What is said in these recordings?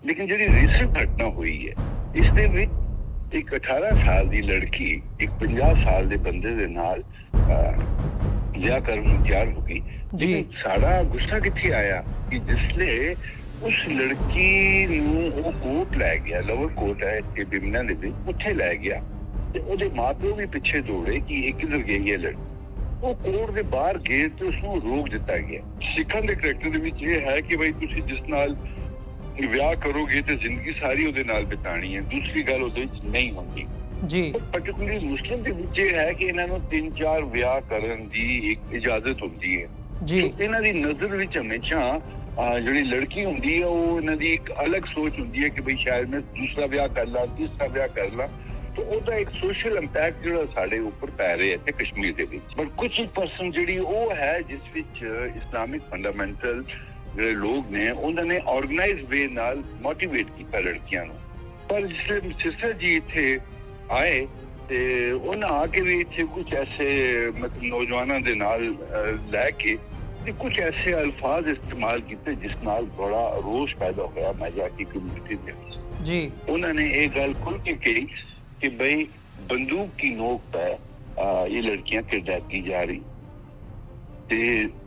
लेकिन जी रीसेंट घटना हुई है इस एक 18 साल की लड़की एक 50 साल के बंदे दे नाल विआह करन नूं तैयार हो गई। लेकिन साड़ा गुस्सा कित्थे आया कि जिसले उस लड़की नूं वो कोर्ट लै गया, लोअर कोर्ट है इत्थे बिमना दे विच, उत्थे लै गया ते ओहदे मां प्यो भी पिछे दौड़े कि ये किधर गई है लड़की। वो कोर्ट के बाहर गेट ते उसनूं रोक दिता गया। सिखां दे करैक्टर दे विच ये है कि भाई तुसीं जिस नाल विआह करोगे तो जिंदगी सारी ਉਹਦੇ ਨਾਲ ਬਿਤਾਣੀ ਹੈ। ਦੂਸਰੀ ਗੱਲ ਉਹਦੇ ਵਿੱਚ ਨਹੀਂ ਹੁੰਦੀ ਜੀ। ਪਾਰਟਿਕੂਲਰਲੀ ਮੁਸਲਿਮ ਦੇ ਵਿੱਚ ਇਹ ਹੈ ਕਿ ਇਹਨਾਂ ਨੂੰ 3-4 ਵਿਆਹ ਕਰਨ ਦੀ ਇੱਕ ਇਜਾਜ਼ਤ ਹੁੰਦੀ ਹੈ ਜੀ। ਇਹਨਾਂ ਦੀ ਨਜ਼ਰ ਵਿੱਚ ਹਮੇਸ਼ਾ ਜਿਹੜੀ ਲੜਕੀ ਹੁੰਦੀ ਹੈ ਉਹ ਇਹਨਾਂ ਦੀ ਇੱਕ ਅਲੱਗ ਸੋਚ ਹੁੰਦੀ ਹੈ ਕਿ ਭਈ ਸ਼ਾਇਦ ਮੈਂ ਦੂਸਰਾ ਵਿਆਹ ਕਰ ਲਾਂ, ਤੀਸਰਾ ਵਿਆਹ ਕਰ ਲਾਂ। तो ਉਹਦਾ ਇੱਕ ਸੋਸ਼ਲ ਇੰਪੈਕਟ ਜਿਹੜਾ ਸਾਡੇ ਉੱਪਰ ਪੈ ਰਿਹਾ ਹੈ ਕਸ਼ਮੀਰ ਦੇ ਵਿੱਚ। ਪਰ ਕੁਝ ਪਰਸਨ ਜਿਹੜੀ ਉਹ ਹੈ ਜਿਸ ਵਿੱਚ ਇਸਲਾਮਿਕ ਫੰਡਾਮੈਂਟਲ ਜਿਹੜੇ ਲੋਕ ਨੇ ਉਹਨਾਂ ਨੇ ਆਰਗੇਨਾਈਜ਼ ਵੇ ਨਾਲ ਮੋਟੀਵੇਟ ਕੀਤਾ ਲੜਕੀਆਂ ਨੂੰ। ਪਰ ਜਿਸ ਸਿਸਟਰ ਜੀ ਇੱਥੇ ਆਏ ਤੇ ਉਹਨਾਂ ਆ ਕੇ ਵੀ ਇੱਥੇ ਕੁਝ ਐਸੇ ਮਤਲਬ ਨੌਜਵਾਨਾਂ ਦੇ ਨਾਲ ਲੈ ਕੇ ਤੇ ਕੁਝ ਐਸੇ ਅਲਫਾਜ਼ ਇਸਤੇਮਾਲ ਕੀਤੇ ਜਿਸ ਨਾਲ ਬੜਾ ਰੋਸ ਪੈਦਾ ਹੋਇਆ ਮਜ਼ਾਕੀ ਕਮਿਊਨਿਟੀ ਦੇ ਵਿੱਚ ਜੀ। ਉਹਨਾਂ ਨੇ ਇਹ ਗੱਲ ਖੁੱਲ ਕੇ ਕਹੀ कि भाई बंदूक की नोक पर ये लड़कियां किडनैप की जा रही। ते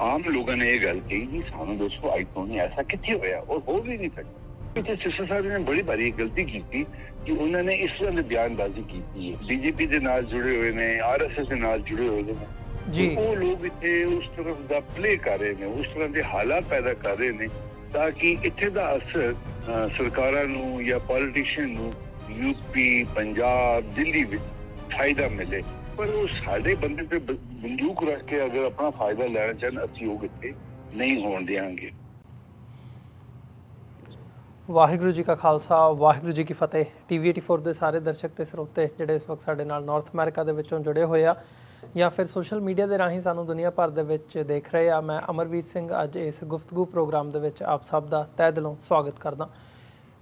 आम लोगों ने ये गल कही कि सानू दोस्तों आज तो नहीं ऐसा कितने होया और हो भी नहीं सकता। पीछे सिस्टर साहब ने बड़ी बारी गलती की थी कि उन्होंने इस तरह की बयानबाजी की है। बीजेपी के नाल जुड़े हुए ने, आरएसएस के नाल जुड़े हुए ने जी। वो लोग इतने उस तरफ का प्ले कर रहे हैं, उस तरह के हालात पैदा कर रहे हैं ताकि इत्थे का असर सरकारां नूं या पॉलिटिशियन नूं यूपी, पंजाब, दिल्ली में फायदा मिले। पर वो साढ़े बंदे पे बंदूक रख के अगर अपना फायदा लेना चाहन असी वो कितने नहीं होने देंगे। वाहिगुरू जी का खालसा वाहिगुरू जी की फतेह। TV84 ਦੇ ਸਾਰੇ ਦਰਸ਼ਕ ਤੇ ਸਰੋਤੇ ਜਿਹੜੇ ਇਸ ਵਕਤ ਸਾਡੇ ਨਾਲ ਨਾਰਥ ਅਮਰੀਕਾ ਦੇ ਵਿੱਚੋਂ ਜੁੜੇ ਹੋਏ ਆ ਜਾਂ ਫਿਰ ਸੋਸ਼ਲ ਮੀਡੀਆ ਦੇ ਰਾਹੀਂ ਸਾਨੂੰ ਦੁਨੀਆ ਭਰ ਦੇ ਵਿੱਚ ਦੇਖ ਰਹੇ ਆ, ਮੈਂ ਅਮਰਵੀਰ ਸਿੰਘ ਅੱਜ ਇਸ ਗੁਫ਼ਤਗੂ ਪ੍ਰੋਗਰਾਮ ਦੇ ਵਿੱਚ ਆਪ ਸਭ ਦਾ ਤਹਿ ਦਿਲੋਂ ਸਵਾਗਤ ਕਰਦਾ।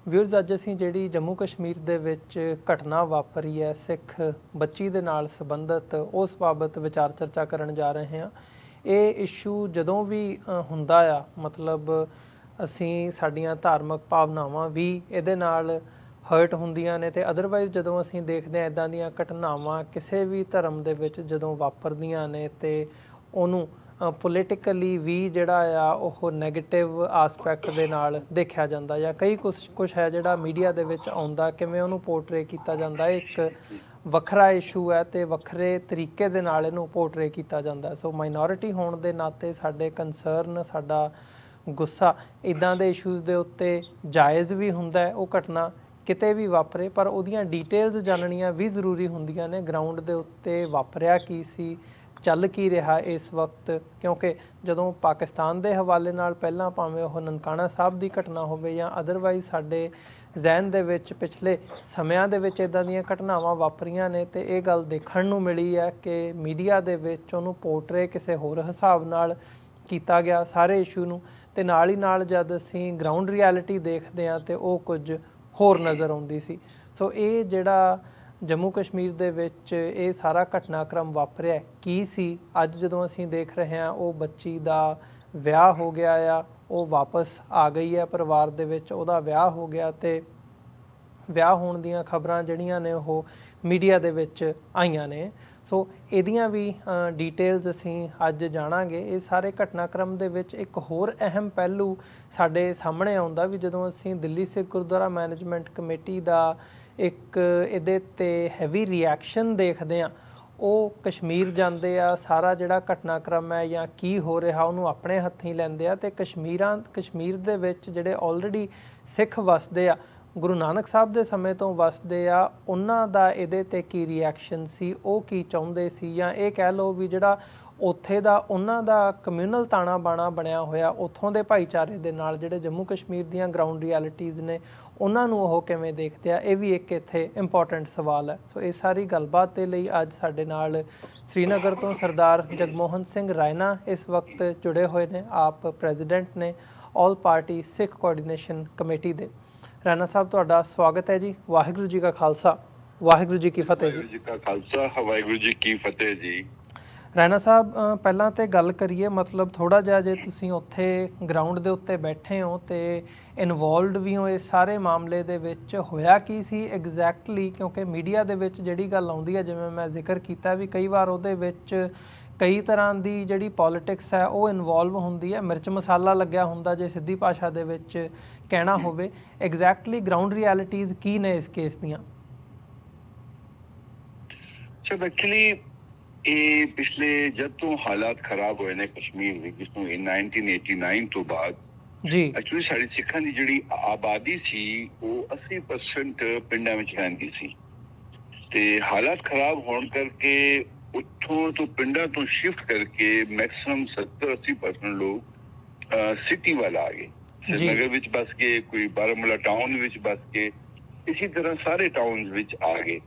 ਵਿਊਅਰਸ, ਅੱਜ ਅਸੀਂ ਜਿਹੜੀ ਜੰਮੂ ਕਸ਼ਮੀਰ ਦੇ ਵਿੱਚ ਘਟਨਾ ਵਾਪਰੀ ਹੈ ਸਿੱਖ ਬੱਚੀ ਦੇ ਨਾਲ ਸੰਬੰਧਿਤ ਉਸ ਬਾਬਤ ਵਿਚਾਰ ਚਰਚਾ ਕਰਨ ਜਾ ਰਹੇ ਹਾਂ। ਇਹ ਇਸ਼ੂ ਜਦੋਂ ਵੀ ਹੁੰਦਾ ਆ ਮਤਲਬ ਅਸੀਂ ਸਾਡੀਆਂ ਧਾਰਮਿਕ ਭਾਵਨਾਵਾਂ ਵੀ ਇਹਦੇ ਨਾਲ ਹਰਟ ਹੁੰਦੀਆਂ ਨੇ ਤੇ ਅਦਰਵਾਈਜ਼ ਜਦੋਂ ਅਸੀਂ ਦੇਖਦੇ ਹਾਂ ਇੱਦਾਂ ਦੀਆਂ ਘਟਨਾਵਾਂ ਕਿਸੇ ਵੀ ਧਰਮ ਦੇ ਵਿੱਚ ਜਦੋਂ ਵਾਪਰਦੀਆਂ ਨੇ ਤੇ ਉਹਨੂੰ ਪੋਲੀਟੀਕਲੀ ਵੀ ਜਿਹੜਾ ਆ ਉਹ ਨੈਗੇਟਿਵ ਆਸਪੈਕਟ ਦੇ ਨਾਲ ਦੇਖਿਆ ਜਾਂਦਾ ਜਾਂ ਕਈ ਕੁਛ ਹੈ ਜਿਹੜਾ ਮੀਡੀਆ ਦੇ ਵਿੱਚ ਆਉਂਦਾ ਕਿਵੇਂ ਉਹਨੂੰ ਪੋਰਟਰੇ ਕੀਤਾ ਜਾਂਦਾ ਇੱਕ ਵੱਖਰਾ ਇਸ਼ੂ ਹੈ ਤੇ ਵੱਖਰੇ ਤਰੀਕੇ ਦੇ ਨਾਲ ਇਹਨੂੰ ਪੋਰਟਰੇ ਕੀਤਾ ਜਾਂਦਾ। ਸੋ ਮਾਈਨੋਰਿਟੀ ਹੋਣ ਦੇ ਨਾਤੇ ਸਾਡੇ ਕੰਸਰਨ, ਸਾਡਾ ਗੁੱਸਾ ਇੱਦਾਂ ਦੇ ਇਸ਼ੂਜ਼ ਦੇ ਉੱਤੇ ਜਾਇਜ਼ ਵੀ ਹੁੰਦਾ। ਉਹ ਘਟਨਾ ਕਿਤੇ ਵੀ ਵਾਪਰੇ ਪਰ ਉਹਦੀਆਂ ਡੀਟੇਲਸ ਜਾਣਨੀਆਂ ਵੀ ਜ਼ਰੂਰੀ ਹੁੰਦੀਆਂ ਨੇ। ਗਰਾਊਂਡ ਦੇ ਉੱਤੇ ਵਾਪਰਿਆ ਕੀ ਸੀ, ਚੱਲ ਕੀ ਰਿਹਾ ਇਸ ਵਕਤ, ਕਿਉਂਕਿ ਜਦੋਂ ਪਾਕਿਸਤਾਨ ਦੇ ਹਵਾਲੇ ਨਾਲ ਪਹਿਲਾਂ ਭਾਵੇਂ ਉਹ ਨਨਕਾਣਾ ਸਾਹਿਬ ਦੀ ਘਟਨਾ ਹੋਵੇ ਜਾਂ ਅਦਰਵਾਈਜ਼ ਸਾਡੇ ਜ਼ਹਿਨ ਦੇ ਵਿੱਚ ਪਿਛਲੇ ਸਮਿਆਂ ਦੇ ਵਿੱਚ ਇੱਦਾਂ ਦੀਆਂ ਘਟਨਾਵਾਂ ਵਾਪਰੀਆਂ ਨੇ ਤੇ ਇਹ ਗੱਲ ਦੇਖਣ ਨੂੰ ਮਿਲੀ ਹੈ ਕਿ ਮੀਡੀਆ ਦੇ ਵਿੱਚ ਉਹਨੂੰ ਪੋਰਟਰੇ ਕਿਸੇ ਹੋਰ ਹਿਸਾਬ ਨਾਲ ਕੀਤਾ ਗਿਆ ਸਾਰੇ ਇਸ਼ੂ ਨੂੰ ਤੇ ਨਾਲ ਹੀ ਨਾਲ ਜਦ ਅਸੀਂ ਗਰਾਊਂਡ ਰਿਐਲਿਟੀ ਦੇਖਦੇ ਹਾਂ ਤੇ ਉਹ ਕੁਝ ਹੋਰ ਨਜ਼ਰ ਆਉਂਦੀ ਸੀ। ਸੋ ਇਹ ਜਿਹੜਾ ਜੰਮੂ ਕਸ਼ਮੀਰ ਦੇ ਵਿੱਚ ਇਹ ਸਾਰਾ ਘਟਨਾਕ੍ਰਮ ਵਾਪਰਿਆ ਕੀ ਸੀ, ਅੱਜ ਜਦੋਂ ਅਸੀਂ ਦੇਖ ਰਹੇ ਹਾਂ ਉਹ ਬੱਚੀ ਦਾ ਵਿਆਹ ਹੋ ਗਿਆ ਆ, ਉਹ ਵਾਪਸ ਆ ਗਈ ਹੈ ਪਰਿਵਾਰ ਦੇ ਵਿੱਚ, ਉਹਦਾ ਵਿਆਹ ਹੋ ਗਿਆ ਤੇ ਵਿਆਹ ਹੋਣ ਦੀਆਂ ਖਬਰਾਂ ਜਿਹੜੀਆਂ ਨੇ ਉਹ ਮੀਡੀਆ ਦੇ ਵਿੱਚ ਆਈਆਂ ਨੇ। ਸੋ ਇਹਦੀਆਂ ਵੀ ਡੀਟੇਲਸ ਅਸੀਂ ਅੱਜ ਜਾਣਾਂਗੇ। ਇਹ ਸਾਰੇ ਘਟਨਾਕ੍ਰਮ ਦੇ ਵਿੱਚ ਇੱਕ ਹੋਰ ਅਹਿਮ ਪਹਿਲੂ ਸਾਡੇ ਸਾਹਮਣੇ ਆਉਂਦਾ ਵੀ ਜਦੋਂ ਅਸੀਂ ਦਿੱਲੀ ਸਿੱਖ ਗੁਰਦੁਆਰਾ ਮੈਨੇਜਮੈਂਟ ਕਮੇਟੀ ਦਾ ਇੱਕ ਇਹਦੇ 'ਤੇ ਹੈਵੀ ਰਿਐਕਸ਼ਨ ਦੇਖਦੇ ਹਾਂ। ਉਹ ਕਸ਼ਮੀਰ ਜਾਂਦੇ ਆ, ਸਾਰਾ ਜਿਹੜਾ ਘਟਨਾਕ੍ਰਮ ਹੈ ਜਾਂ ਕੀ ਹੋ ਰਿਹਾ ਉਹਨੂੰ ਆਪਣੇ ਹੱਥੀਂ ਲੈਂਦੇ ਆ ਤੇ ਕਸ਼ਮੀਰ ਦੇ ਵਿੱਚ ਜਿਹੜੇ ਆਲਰੇਡੀ ਸਿੱਖ ਵਸਦੇ ਆ, ਗੁਰੂ ਨਾਨਕ ਸਾਹਿਬ ਦੇ ਸਮੇਂ ਤੋਂ ਵਸਦੇ ਆ, ਉਹਨਾਂ ਦਾ ਇਹਦੇ 'ਤੇ ਕੀ ਰਿਐਕਸ਼ਨ ਸੀ, ਉਹ ਕੀ ਚਾਹੁੰਦੇ ਸੀ ਜਾਂ ਇਹ ਕਹਿ ਲਓ ਵੀ ਜਿਹੜਾ ਉੱਥੇ ਦਾ ਉਹਨਾਂ ਦਾ ਕਮਿਊਨਲ ਤਾਣਾ ਬਾਣਾ ਬਣਿਆ ਹੋਇਆ ਉੱਥੋਂ ਦੇ ਭਾਈਚਾਰੇ ਦੇ ਨਾਲ ਜਿਹੜੇ ਜੰਮੂ ਕਸ਼ਮੀਰ ਦੀਆਂ ਗਰਾਊਂਡ ਰਿਐਲਿਟੀਜ਼ ਨੇ ਉਹਨਾਂ ਨੂੰ ਉਹ ਕਿਵੇਂ ਦੇਖਦੇ ਆ, ਇਹ ਵੀ ਇੱਕ ਇੱਥੇ ਇੰਪੋਰਟੈਂਟ ਸਵਾਲ ਹੈ। ਸੋ ਇਹ ਸਾਰੀ ਗੱਲਬਾਤ ਦੇ ਲਈ ਅੱਜ ਸਾਡੇ ਨਾਲ श्रीनगर तो सरदार जगमोहन सिंह रायना इस वक्त जुड़े हुए ने। आप प्रेजिडेंट ने all party Sikh coordination committee दे। रायना साहब तुहाडा स्वागत है जी। वाहिगुरू जी का खालसा वाहिगुरू जी की फतेह जी। जी का खालसा वाहिगुरू जी की फतेह जी। ਰੈਣਾ ਸਾਹਿਬ, ਪਹਿਲਾਂ ਤੇ ਗੱਲ ਕਰੀਏ ਮਤਲਬ ਥੋੜਾ ਜਿਹਾ, ਜੇ ਤੁਸੀਂ ਉੱਥੇ ਗਰਾਊਂਡ ਦੇ ਉੱਤੇ ਬੈਠੇ ਹੋ ਤੇ ਇਨਵੋਲਵਡ ਵੀ ਹੋ ਇਸ ਸਾਰੇ ਮਾਮਲੇ ਦੇ ਵਿੱਚ, ਹੋਇਆ ਕੀ ਸੀ ਐਗਜ਼ੈਕਟਲੀ? ਕਿਉਂਕਿ ਮੀਡੀਆ ਦੇ ਵਿੱਚ ਜਿਹੜੀ ਗੱਲ ਆਉਂਦੀ ਹੈ, ਜਿਵੇਂ ਮੈਂ ਜ਼ਿਕਰ ਕੀਤਾ ਵੀ ਕਈ ਵਾਰ ਉਹਦੇ ਵਿੱਚ ਕਈ ਤਰ੍ਹਾਂ ਦੀ ਜਿਹੜੀ ਪੋਲਿਟਿਕਸ ਹੈ ਉਹ ਇਨਵੋਲਵ ਹੁੰਦੀ ਹੈ, ਮਿਰਚ ਮਸਾਲਾ ਲੱਗਿਆ ਹੁੰਦਾ ਜੇ ਸਿੱਧੀ ਭਾਸ਼ਾ ਦੇ ਵਿੱਚ ਕਹਿਣਾ ਹੋਵੇ। ਐਗਜ਼ੈਕਟਲੀ ਗਰਾਊਂਡ ਰਿਐਲਿਟੀਜ਼ ਕੀ ਨੇ ਇਸ ਕੇਸ ਦੀਆਂ? ਸਰ ਐਕਚੁਅਲੀ ਇਹ ਪਿਛਲੇ ਜਦ ਤੋਂ ਹਾਲਾਤ ਖਰਾਬ ਹੋਏ ਨੇ ਕਸ਼ਮੀਰ ਵਿੱਚ, ਜਿਸ ਨੂੰ 1989 ਤੋਂ ਬਾਅਦ ਜੀ ਐਕਚੁਅਲੀ ਸਾਡੀ ਸਿੱਖਾਂ ਦੀ ਜਿਹੜੀ ਆਬਾਦੀ ਸੀ ਉਹ 80% ਪਿੰਡਾਂ ਵਿੱਚ ਰਹਿੰਦੀ ਸੀ, ਤੇ ਹਾਲਾਤ ਖਰਾਬ ਹੋਣ ਕਰਕੇ ਉੱਥੋਂ ਤੋਂ ਪਿੰਡਾਂ ਤੋਂ ਸ਼ਿਫਟ ਕਰਕੇ ਮੈਕਸਿਮਮ 70-80% ਲੋਕ ਸਿਟੀ ਵੱਲ ਆ ਗਏ। श्रीनगर ਵਿੱਚ ਬਸ ਗਏ, ਕੋਈ ਬਾਰਾਮੂਲਾ ਟਾਊਨ ਵਿੱਚ ਬਸ ਗਏ, ਇਸੇ ਤਰ੍ਹਾਂ ਸਾਰੇ ਟਾਊਨਸ ਵਿੱਚ ਆ ਗਏ।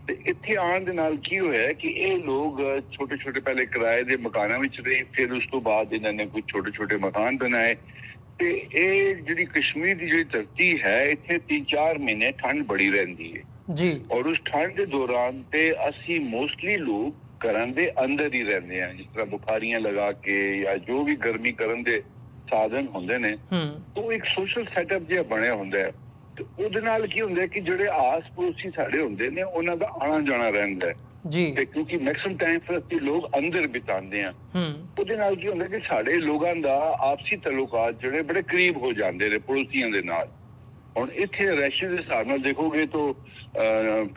ਤੇ ਇੱਥੇ ਆਉਣ ਦੇ ਨਾਲ ਕੀ ਹੋਇਆ ਕਿ ਇਹ ਲੋਕ ਛੋਟੇ ਛੋਟੇ ਪਹਿਲੇ ਕਿਰਾਏ ਦੇ ਮਕਾਨਾਂ ਵਿੱਚ ਰਹੇ, ਫਿਰ ਉਸ ਤੋਂ ਬਾਅਦ ਇਹਨਾਂ ਨੇ ਕੁਝ ਛੋਟੇ ਛੋਟੇ ਮਕਾਨ ਬਣਾਏ। ਤੇ ਇਹ ਜਿਹੜੀ ਕਸ਼ਮੀਰ ਦੀ ਜਿਹੜੀ ਧਰਤੀ ਹੈ, ਇੱਥੇ 3-4 ਮਹੀਨੇ ਠੰਡ ਬੜੀ ਰਹਿੰਦੀ ਹੈ ਜੀ, ਔਰ ਉਸ ਠੰਡ ਦੇ ਦੌਰਾਨ ਤੇ ਅਸੀਂ ਮੋਸਟਲੀ ਲੋਕ ਘਰਾਂ ਦੇ ਅੰਦਰ ਹੀ ਰਹਿੰਦੇ ਹਾਂ, ਜਿਸ ਤਰ੍ਹਾਂ ਬੁਖਾਰੀਆਂ ਲਗਾ ਕੇ ਜਾਂ ਜੋ ਵੀ ਗਰਮੀ ਕਰਨ ਦੇ ਸਾਧਨ ਹੁੰਦੇ ਨੇ, ਉਹ ਇੱਕ ਸੋਸ਼ਲ ਸੈਟਅਪ ਜਿਹਾ ਬਣਿਆ ਹੁੰਦਾ ਹੈ। ਤੇ ਉਹਦੇ ਨਾਲ ਕੀ ਹੁੰਦਾ ਕਿ ਜਿਹੜੇ ਆਸ ਪੜੋਸੀ ਸਾਡੇ ਹੁੰਦੇ ਨੇ ਉਹਨਾਂ ਦਾ ਆਣਾ ਜਾਣਾ ਰਹਿੰਦਾ ਹੈ ਜੀ, ਤੇ ਕਿਉਂਕਿ ਮੈਕਸਿਮਮ ਟਾਈਮ ਫਿਰ ਅਸੀਂ ਲੋਕ ਅੰਦਰ ਬਿਤਾਉਂਦੇ ਆ, ਉਹਦੇ ਨਾਲ ਕੀ ਹੁੰਦਾ ਕਿ ਸਾਡੇ ਲੋਕਾਂ ਦਾ ਆਪਸੀ ਤਾਲੁਕਾਤ ਜਿਹੜੇ ਬੜੇ ਕਰੀਬ ਹੋ ਜਾਂਦੇ ਨੇ ਪੜੋਸੀਆਂ ਦੇ ਨਾਲ। ਹੁਣ ਇੱਥੇ ਰਸ਼ੀਆ ਦੇ ਹਿਸਾਬ ਨਾਲ ਦੇਖੋਗੇ ਤਾਂ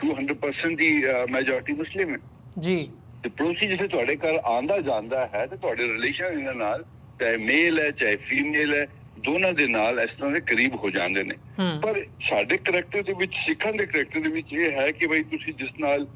200% ਦੀ ਮੈਜੋਰਿਟੀ ਮੁਸਲਿਮ ਹੈ ਜੀ, ਤੇ ਪੜੋਸੀ ਜਿੱਥੇ ਤੁਹਾਡੇ ਘਰ ਆਂਦਾ ਜਾਂਦਾ ਹੈ ਤੇ ਤੁਹਾਡੇ ਰਿਲੇਸ਼ਨ ਇਹਨਾਂ ਨਾਲ, ਚਾਹੇ ਮੇਲ ਹੈ ਚਾਹੇ ਫੀਮੇਲ ਹੈ, ਦੋਨਾਂ ਦੇ ਨਾਲ ਇਸ ਤਰ੍ਹਾਂ ਦੇ ਕਰੀਬ ਹੋ ਜਾਂਦੇ ਨੇ। ਪਰ ਸਾਡੇ ਕਰੈਕਟਰ ਦੇ ਵਿੱਚ, ਸਿੱਖਾਂ ਦੇ ਕਰੈਕਟਰ ਦੇ ਵਿੱਚ ਇਹ ਹੈ ਕਿ ਬਈ ਤੁਸੀਂ ਜਿਸ ਨਾਲ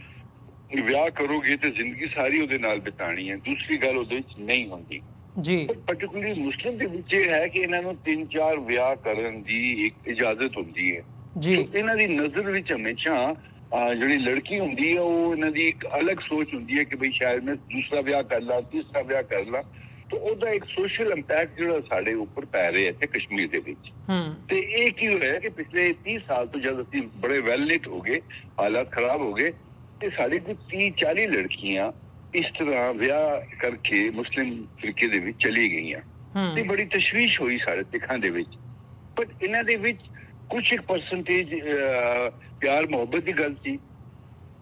ਵਿਆਹ ਕਰੋਗੇ ਤੇ ਜ਼ਿੰਦਗੀ ਸਾਰੀ ਉਹਦੇ ਨਾਲ ਬਿਤਾਣੀ ਹੈ, ਦੂਸਰੀ ਗੱਲ ਉਹਦੇ ਵਿੱਚ ਨਹੀਂ ਹੁੰਦੀ ਜੀ। ਪਾਰਟਿਕੂਲਰਲੀ ਮੁਸਲਿਮ ਦੇ ਵਿੱਚ ਇਹ ਹੈ ਕਿ ਇਹਨਾਂ ਨੂੰ 3-4 ਵਿਆਹ ਕਰਨ ਦੀ ਇੱਕ ਇਜਾਜ਼ਤ ਹੁੰਦੀ ਹੈ ਜੀ। ਇਹਨਾਂ ਦੀ ਨਜ਼ਰ ਵਿੱਚ ਹਮੇਸ਼ਾ ਜਿਹੜੀ ਲੜਕੀ ਹੁੰਦੀ ਹੈ ਉਹ ਇਹਨਾਂ ਦੀ ਇੱਕ ਅਲੱਗ ਸੋਚ ਹੁੰਦੀ ਹੈ ਕਿ ਬਈ ਸ਼ਾਇਦ ਮੈਂ ਦੂਸਰਾ ਵਿਆਹ ਕਰ ਲਾਂ, ਤੀਸਰਾ ਵਿਆਹ ਕਰ ਲਾਂ। तो ਉਹਦਾ ਇੱਕ ਸੋਸ਼ਲ ਇੰਪੈਕਟ ਜਿਹੜਾ ਸਾਡੇ ਉੱਪਰ ਪੈ ਰਿਹਾ ਹੈ ਕਸ਼ਮੀਰ ਦੇ ਵਿੱਚ। ਤੇ ਇਹ ਕੀ ਹੋਇਆ ਕਿ ਪਿਛਲੇ 30 ਸਾਲ ਤੋਂ ਜਦ ਅਸੀਂ ਬੜੇ ਵੈਲਨਿਟ ਹੋ ਗਏ, ਹਾਲਾਤ ਖਰਾਬ ਹੋ ਗਏ, ਤੇ ਸਾਡੇ ਕੋਲ 30-40 ਲੜਕੀਆਂ ਇਸ ਤਰ੍ਹਾਂ ਵਿਆਹ ਕਰਕੇ ਮੁਸਲਿਮ ਫਿਰਕੇ ਦੇ ਵਿੱਚ ਚਲੀ ਗਈਆਂ। ਤੇ ਬੜੀ ਤਸ਼ਵੀਸ਼ ਹੋਈ ਸਾਡੇ ਸਿੱਖਾਂ ਦੇ ਵਿੱਚ। ਪਰ ਇਹਨਾਂ ਦੇ ਵਿੱਚ ਕੁਝ ਇੱਕ ਪਰਸੈਂਟੇਜ ਪਿਆਰ ਮੁਹੱਬਤ ਦੀ ਗੱਲ ਸੀ,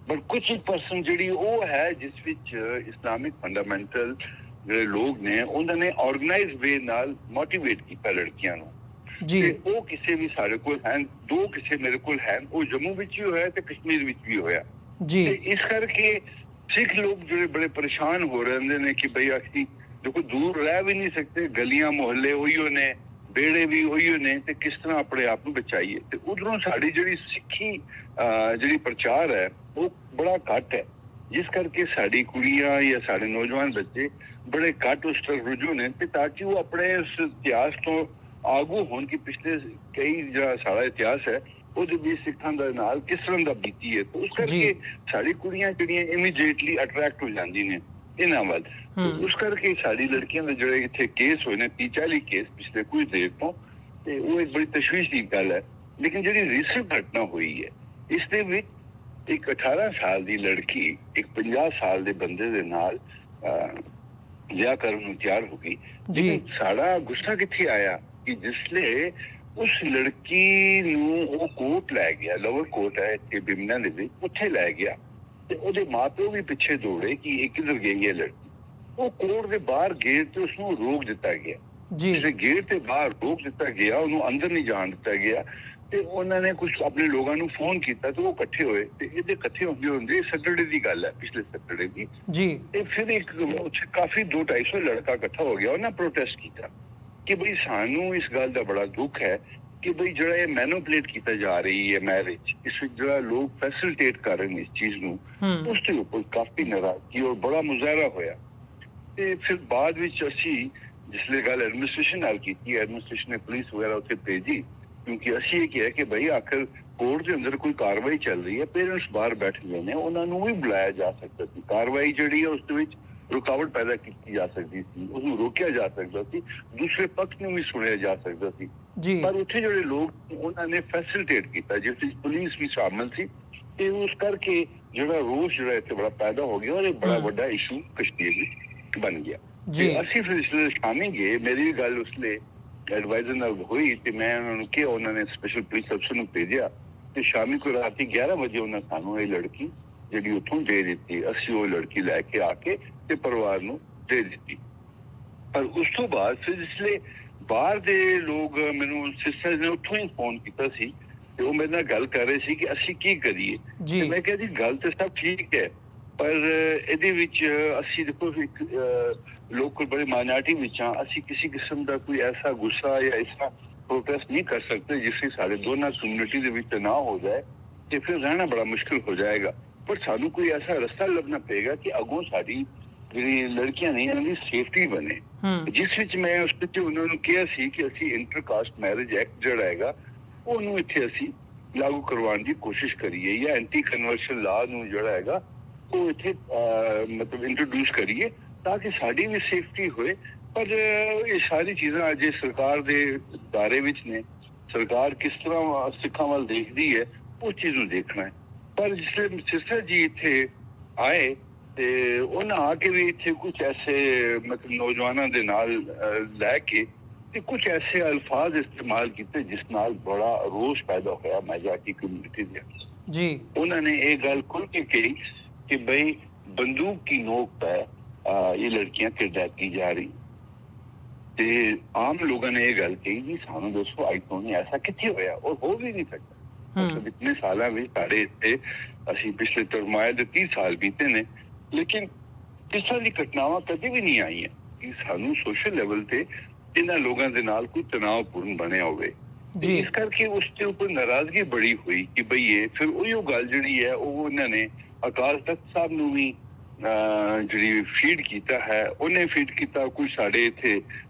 ਪਰ ਕੁਝ ਇੱਕ ਪਰਸੈਂਟ ਜਿਹੜੀ ਉਹ ਹੈ ਜਿਸ ਵਿੱਚ ਇਸਲਾਮਿਕ ਫੰਡਾਮੈਂਟਲ ਜਿਹੜੇ ਲੋਕ ਨੇ ਉਹਨਾਂ ਨੇ ਆਰਗੇਨਾਈਜ਼ ਵੇ ਨਾਲ ਮੋਟੀਵੇਟ ਕੀਤਾ ਲੜਕੀਆਂ ਨੂੰ ਜੀ। ਉਹ ਕਿਸੇ ਵੀ ਸਾਡੇ ਕੋਲ ਹਨ, 2 ਕਿਸੇ ਮੇਰੇ ਕੋਲ ਹਨ, ਉਹ ਜੰਮੂ ਵਿੱਚ ਵੀ ਹੋਇਆ ਤੇ ਕਸ਼ਮੀਰ ਵਿੱਚ ਵੀ ਹੋਇਆ ਜੀ। ਤੇ ਇਸ ਕਰਕੇ ਸਿੱਖ ਲੋਕ ਜਿਹੜੇ ਬੜੇ ਪਰੇਸ਼ਾਨ ਹੋ ਰਹੇ ਨੇ ਕਿ ਬਈ ਅਸੀਂ ਦੇਖੋ ਦੂਰ ਰਹਿ ਵੀ ਨਹੀਂ ਸਕਦੇ, ਗਲੀਆਂ ਮੁਹੱਲੇ ਉਹੀਓ ਨੇ, ਬੇੜੇ ਵੀ ਉਹੀਓ ਨੇ, ਤੇ ਕਿਸ ਤਰ੍ਹਾਂ ਆਪਣੇ ਆਪ ਨੂੰ ਬਚਾਈਏ। ਤੇ ਉਧਰੋਂ ਸਾਡੀ ਜਿਹੜੀ ਸਿੱਖੀ ਜਿਹੜੀ ਪ੍ਰਚਾਰ ਹੈ ਉਹ ਬੜਾ ਘੱਟ ਹੈ, ਜਿਸ ਕਰਕੇ ਸਾਡੀ ਕੁੜੀਆਂ ਜਾਂ ਸਾਡੇ ਨੌਜਵਾਨ ਬੱਚੇ ਬੜੇ ਘੱਟ ਉਸ ਤਰ੍ਹਾਂ ਰੁਝੂ ਨੇ, ਤੇ ਤਾਂ ਕਿ ਉਹ ਆਪਣੇ ਉਸ ਇਤਿਹਾਸ ਤੋਂ ਆਗੂ ਹੋਣ ਕਿ ਪਿਛਲੇ ਕਈ ਜਿਹੜਾ ਸਾਡਾ ਇਤਿਹਾਸ ਹੈ ਉਹਦੇ ਵੀ ਸਿੱਖਾਂ ਦੇ ਨਾਲ ਕਿਸ ਤਰ੍ਹਾਂ ਦਾ ਬੀਤੀ ਹੈ। ਉਸ ਕਰਕੇ ਸਾਡੀ ਕੁੜੀਆਂ ਜਿਹੜੀਆਂ ਇਮੀਡੀਏਟਲੀ ਅਟਰੈਕਟ ਹੋ ਜਾਂਦੀ ਨੇ ਇਹਨਾਂ ਵੱਲ। ਉਸ ਕਰਕੇ ਸਾਡੀ ਲੜਕੀਆਂ ਦੇ ਜਿਹੜੇ ਇੱਥੇ ਕੇਸ ਹੋਏ ਨੇ 30-40 ਕੇਸ ਪਿਛਲੇ ਕੁਝ ਦੇਰ ਤੋਂ, ਤੇ ਉਹ ਇੱਕ ਬੜੀ ਤਸ਼ਵੀਸ਼ ਦੀ ਗੱਲ ਹੈ। ਲੇਕਿਨ ਜਿਹੜੀ ਰੀਸੈਂਟ ਘਟਨਾ ਹੋਈ ਹੈ ਇਸ ਦੇ ਵਿੱਚ ਇੱਕ 18 ਸਾਲ ਦੀ ਲੜਕੀ ਇੱਕ 50 ਸਾਲ ਦੇ ਬੰਦੇ ਦੇ ਨਾਲ ਵਿਆਹ ਕਰਨ ਨੂੰ ਤਿਆਰ ਹੋ ਗਈ। ਲੇਕਿਨ ਸਾਡਾ ਗੁੱਸਾ ਕਿੱਥੇ ਆਇਆ ਕਿ ਜਿਸਲੇ ਉਸ ਲੜਕੀ ਨੂੰ ਉਹ ਕੋਰਟ ਲੈ ਗਿਆ, ਲੋਅਰ ਕੋਰਟ ਹੈ ਇੱਥੇ ਬਿਮਨਾ ਦੇ ਵਿੱਚ, ਉੱਥੇ ਲੈ ਗਿਆ, ਤੇ ਉਹਦੇ ਮਾਪਿਓ ਵੀ ਪਿੱਛੇ ਦੌੜੇ ਕਿ ਇਹ ਕਿੱਧਰ ਗਈ ਹੈ ਲੜਕੀ। ਉਹ ਕੋਰਟ ਦੇ ਬਾਹਰ ਗੇਟ ਤੇ ਉਸਨੂੰ ਰੋਕ ਦਿੱਤਾ ਗਿਆ ਜੀ। ਗੇਟ ਤੇ ਬਾਹਰ ਰੋਕ ਦਿੱਤਾ ਗਿਆ, ਉਹਨੂੰ ਅੰਦਰ ਨਹੀਂ ਜਾਣ ਦਿੱਤਾ ਗਿਆ। ਤੇ ਉਹਨਾਂ ਨੇ ਕੁਝ ਆਪਣੇ ਲੋਕਾਂ ਨੂੰ ਫੋਨ ਕੀਤਾ ਤੇ ਉਹ ਇਕੱਠੇ ਹੋਏ, ਤੇ ਇਹਦੇ ਇਕੱਠੇ ਹੁੰਦੇ ਸੈਟਰਡੇ ਦੀ ਗੱਲ ਹੈ, ਪਿਛਲੇ ਸੈਟਰਡੇ ਦੀ ਜੀ। ਤੇ ਫਿਰ ਇੱਕ ਉੱਥੇ ਕਾਫੀ 200-250 ਲੜਕਾ ਇਕੱਠਾ ਹੋ ਗਿਆ, ਉਹਨਾਂ ਪ੍ਰੋਟੈਸਟ ਕੀਤਾ ਕਿ ਬਈ ਸਾਨੂੰ ਇਸ ਗੱਲ ਦਾ ਬੜਾ ਦੁੱਖ ਹੈ ਕਿ ਬਈ ਜਿਹੜਾ ਇਹ ਮੈਨੂਪਲੇਟ ਕੀਤਾ ਜਾ ਰਹੀ ਹੈ ਮੈਰਿਜ, ਇਸ ਵਿੱਚ ਜਿਹੜਾ ਲੋਕ ਫੈਸਿਲਿਟੇਟ ਕਰ ਰਹੇ ਨੇ ਇਸ ਚੀਜ਼ ਨੂੰ, ਉਸ ਦੇ ਉੱਪਰ ਕਾਫੀ ਨਾਰਾਜ਼ਗੀ ਔਰ ਬੜਾ ਮੁਜ਼ਾਹਰਾ ਹੋਇਆ। ਤੇ ਫਿਰ ਬਾਅਦ ਵਿੱਚ ਅਸੀਂ ਜਿਸਲੇ ਗੱਲ ਐਡਮਿਨਿਸਟ੍ਰੇਸ਼ਨ ਨਾਲ ਕੀਤੀ, ਐਡਮਿਨਿਸਟ੍ਰੇਸ਼ਨ ਨੇ ਪੁਲਿਸ ਵਗੈਰਾ ਉੱਥੇ ਭੇਜੀ, ਕਿਉਂਕਿ ਅਸੀਂ ਇਹ ਕਿਹਾ ਕਿ ਬਈ ਆਖਰ ਕੋਰਟ ਦੇ ਅੰਦਰ ਕੋਈ ਕਾਰਵਾਈ ਚੱਲ ਰਹੀ ਹੈ, ਪੇਰੈਂਟਸ ਬਾਹਰ ਬੈਠੇ ਹੋਏ ਨੇ, ਉਹਨਾਂ ਨੂੰ ਵੀ ਬੁਲਾਇਆ ਜਾ ਸਕਦਾ ਸੀ। ਕਾਰਵਾਈ ਜਿਹੜੀ ਹੈ ਉਸ ਦੇ ਵਿੱਚ ਰੁਕਾਵਟ ਪੈਦਾ ਕੀਤੀ ਜਾ ਸਕਦੀ ਸੀ, ਉਸਨੂੰ ਰੋਕਿਆ ਜਾ ਸਕਦਾ ਸੀ, ਦੂਸਰੇ ਪੱਖ ਨੂੰ ਵੀ ਸੁਣਿਆ ਜਾ ਸਕਦਾ ਸੀ। ਪਰ ਉੱਥੇ ਜਿਹੜੇ ਲੋਕ ਉਹਨਾਂ ਨੇ ਫੈਸਿਲਿਟੇਟ ਕੀਤਾ, ਜਿਸ ਵਿੱਚ ਪੁਲਿਸ ਵੀ ਸ਼ਾਮਲ ਸੀ, ਤੇ ਉਸ ਕਰਕੇ ਜਿਹੜਾ ਰੋਸ ਜਿਹੜਾ ਇੱਥੇ ਬੜਾ ਪੈਦਾ ਹੋ ਗਿਆ ਔਰ ਇਹ ਬੜਾ ਵੱਡਾ ਇਸ਼ੂ ਕਸ਼ਮੀਰ ਵਿੱਚ ਬਣ ਗਿਆ। ਤੇ ਅਸੀਂ ਫਿਰ ਇਸ ਲਈ ਸ਼ਾਮੀ ਗਏ, ਮੇਰੀ ਵੀ ਗੱਲ ਉਸਲੇ ਐਡਵਾਈਜ਼ਰ ਨਾਲ ਹੋਈ ਤੇ ਮੈਂ ਉਹਨਾਂ ਨੂੰ ਕਿਹਾ, ਉਹਨਾਂ ਨੇ ਸਪੈਸ਼ਲ ਪੁਲਿਸ ਅਫਸਰ ਨੂੰ ਭੇਜਿਆ ਤੇ ਸ਼ਾਮੀ ਕੋਈ ਰਾਤੀ 11 ਵਜੇ ਉਹਨਾਂ ਸਾਨੂੰ ਇਹ ਲੜਕੀ ਜਿਹੜੀ ਉੱਥੋਂ ਦੇ ਦਿੱਤੀ। ਅਸੀਂ ਉਹ ਲੜਕੀ ਲੈ ਕੇ ਆ ਕੇ ਤੇ ਪਰਿਵਾਰ ਨੂੰ ਦੇ ਦਿੱਤੀ। ਪਰ ਉਸ ਤੋਂ ਬਾਅਦ ਫਿਰ ਜਿਸਲੇ ਬਾਹਰ ਦੇ ਲੋਕ ਮੈਨੂੰ ਸਿਸਟਰ ਨੇ ਉੱਥੋਂ ਹੀ ਫੋਨ ਕੀਤਾ ਸੀ ਤੇ ਉਹ ਮੇਰੇ ਨਾਲ ਗੱਲ ਕਰ ਰਹੇ ਸੀ ਕਿ ਅਸੀਂ ਕੀ ਕਰੀਏ। ਤੇ ਮੈਂ ਕਿਹਾ ਜੀ ਗੱਲ ਤੇ ਸਭ ਠੀਕ ਹੈ, ਪਰ ਇਹਦੇ ਵਿੱਚ ਅਸੀਂ ਦੇਖੋ ਇੱਕ ਲੋਕ ਬੜੇ ਮਾਈਨੋਰਿਟੀ ਵਿੱਚ ਹਾਂ, ਅਸੀਂ ਕਿਸੇ ਕਿਸਮ ਦਾ ਕੋਈ ਐਸਾ ਗੁੱਸਾ ਜਾਂ ਐਸਾ ਪ੍ਰੋਟੈਸਟ ਨਹੀਂ ਕਰ ਸਕਦੇ ਜਿਸ ਵਿੱਚ ਸਾਡੇ ਦੋਨਾਂ ਕਮਿਊਨਿਟੀ ਦੇ ਵਿੱਚ ਨਾ ਹੋ ਜਾਏ ਤੇ ਫਿਰ ਰਹਿਣਾ ਬੜਾ ਮੁਸ਼ਕਿਲ ਹੋ ਜਾਏਗਾ। ਪਰ ਸਾਨੂੰ ਕੋਈ ਐਸਾ ਰਸਤਾ ਲੱਭਣਾ ਪਏਗਾ ਕਿ ਅੱਗੋਂ ਸਾਡੀ ਜਿਹੜੀ ਲੜਕੀਆਂ ਨੇ ਇਹਨਾਂ ਦੀ ਸੇਫਟੀ ਬਣੇ, ਜਿਸ ਵਿੱਚ ਮੈਂ ਉਸ ਵਿੱਚ ਉਹਨਾਂ ਨੂੰ ਕਿਹਾ ਸੀ ਕਿ ਅਸੀਂ ਇੰਟਰਕਾਸਟ ਮੈਰਿਜ ਐਕਟ ਜਿਹੜਾ ਹੈਗਾ ਉਹਨੂੰ ਇੱਥੇ ਅਸੀਂ ਲਾਗੂ ਕਰਵਾਉਣ ਦੀ ਕੋਸ਼ਿਸ਼ ਕਰੀਏ ਜਾਂ ਐਂਟੀ ਕਨਵਰਸ਼ਨ ਲਾ ਨੂੰ ਜਿਹੜਾ ਹੈਗਾ ਉਹ ਇੱਥੇ ਮਤਲਬ ਇੰਟਰੋਡਿਊਸ ਕਰੀਏ ਤਾਂ ਕਿ ਸਾਡੀ ਵੀ ਸੇਫਟੀ ਹੋਏ। ਪਰ ਇਹ ਸਾਰੀ ਚੀਜ਼ਾਂ ਅਜੇ ਸਰਕਾਰ ਦੇ ਦਾਇਰੇ ਵਿੱਚ ਨੇ। ਸਰਕਾਰ ਕਿਸ ਤਰ੍ਹਾਂ ਸਿੱਖਾਂ ਵੱਲ ਦੇਖਦੀ ਹੈ ਉਸ ਚੀਜ਼ ਨੂੰ ਦੇਖਣਾ ਹੈ। ਪਰ ਜਿਸ ਸਿਸਟਰ ਜੀ ਇੱਥੇ ਆਏ ਤੇ ਉਹਨਾਂ ਆ ਕੇ ਵੀ ਇੱਥੇ ਕੁਝ ਐਸੇ ਮਤਲਬ ਨੌਜਵਾਨਾਂ ਦੇ ਨਾਲ ਲੈ ਕੇ ਤੇ ਕੁਝ ਐਸੇ ਅਲਫਾਜ਼ ਇਸਤੇਮਾਲ ਕੀਤੇ ਜਿਸ ਨਾਲ ਬੜਾ ਰੋਸ ਪੈਦਾ ਹੋਇਆ ਮੈਜੋਰਟੀ ਕਮਿਊਨਿਟੀ ਦੇ ਜੀ। ਉਹਨਾਂ ਨੇ ਇਹ ਗੱਲ ਖੁੱਲ ਕੇ ਕਹੀ ਕਿ ਬਈ ਬੰਦੂਕ की नोक पे ये लड़कियां किडनैप की जा रही। ਤੇ ਆਮ ਲੋਕਾਂ ਨੇ ਇਹ ਗੱਲ ਕਹੀ ਜੀ ਸਾਨੂੰ ਦੱਸੋ ਅੱਜ ਤੋਂ ਨਹੀਂ ਐਸਾ ਕਿੱਥੇ ਹੋਇਆ ਔਰ ਹੋ ਵੀ ਨਹੀਂ ਸਕਦਾ। ਮਤਲਬ ਇਤਨੇ ਸਾਲਾਂ ਵਿੱਚ ਸਾਡੇ ਇੱਥੇ ਅਸੀਂ ਪਿਛਲੇ ਤਰਮਾਏ ਦੇ 30 ਸਾਲ ਬੀਤੇ ਨੇ, ਲੇਕਿਨ ਇਸ ਤਰ੍ਹਾਂ ਦੀ ਘਟਨਾਵਾਂ ਕਦੇ ਵੀ ਨਹੀਂ ਆਈਆਂ ਕਿ ਸਾਨੂੰ ਸੋਸ਼ਲ ਲੈਵਲ ਤੇ ਇਹਨਾਂ ਲੋਕਾਂ ਦੇ ਨਾਲ ਕੋਈ ਤਣਾਅਪੂਰਨ ਬਣਿਆ ਹੋਵੇ। ਇਸ ਕਰਕੇ ਉਸ ਦੇ ਉੱਪਰ ਨਾਰਾਜ਼ਗੀ ਬੜੀ ਹੋਈ ਕਿ ਬਈ ਇਹ ਫਿਰ ਉਹੀ ਗੱਲ ਜਿਹੜੀ ਹੈ ਉਹ ਉਹਨਾਂ ਨੇ ਅਕਾਲ ਤਖਤ ਸਾਹਿਬ ਨੂੰ ਵੀ ਜਿਹੜੀ ਫੀਡ ਕੀਤਾ ਹੈ, ਉਹਨੇ ਫੀਡ ਕੀਤਾ। ਕੁਝ ਸਾਡੇ ਇੱਥੇ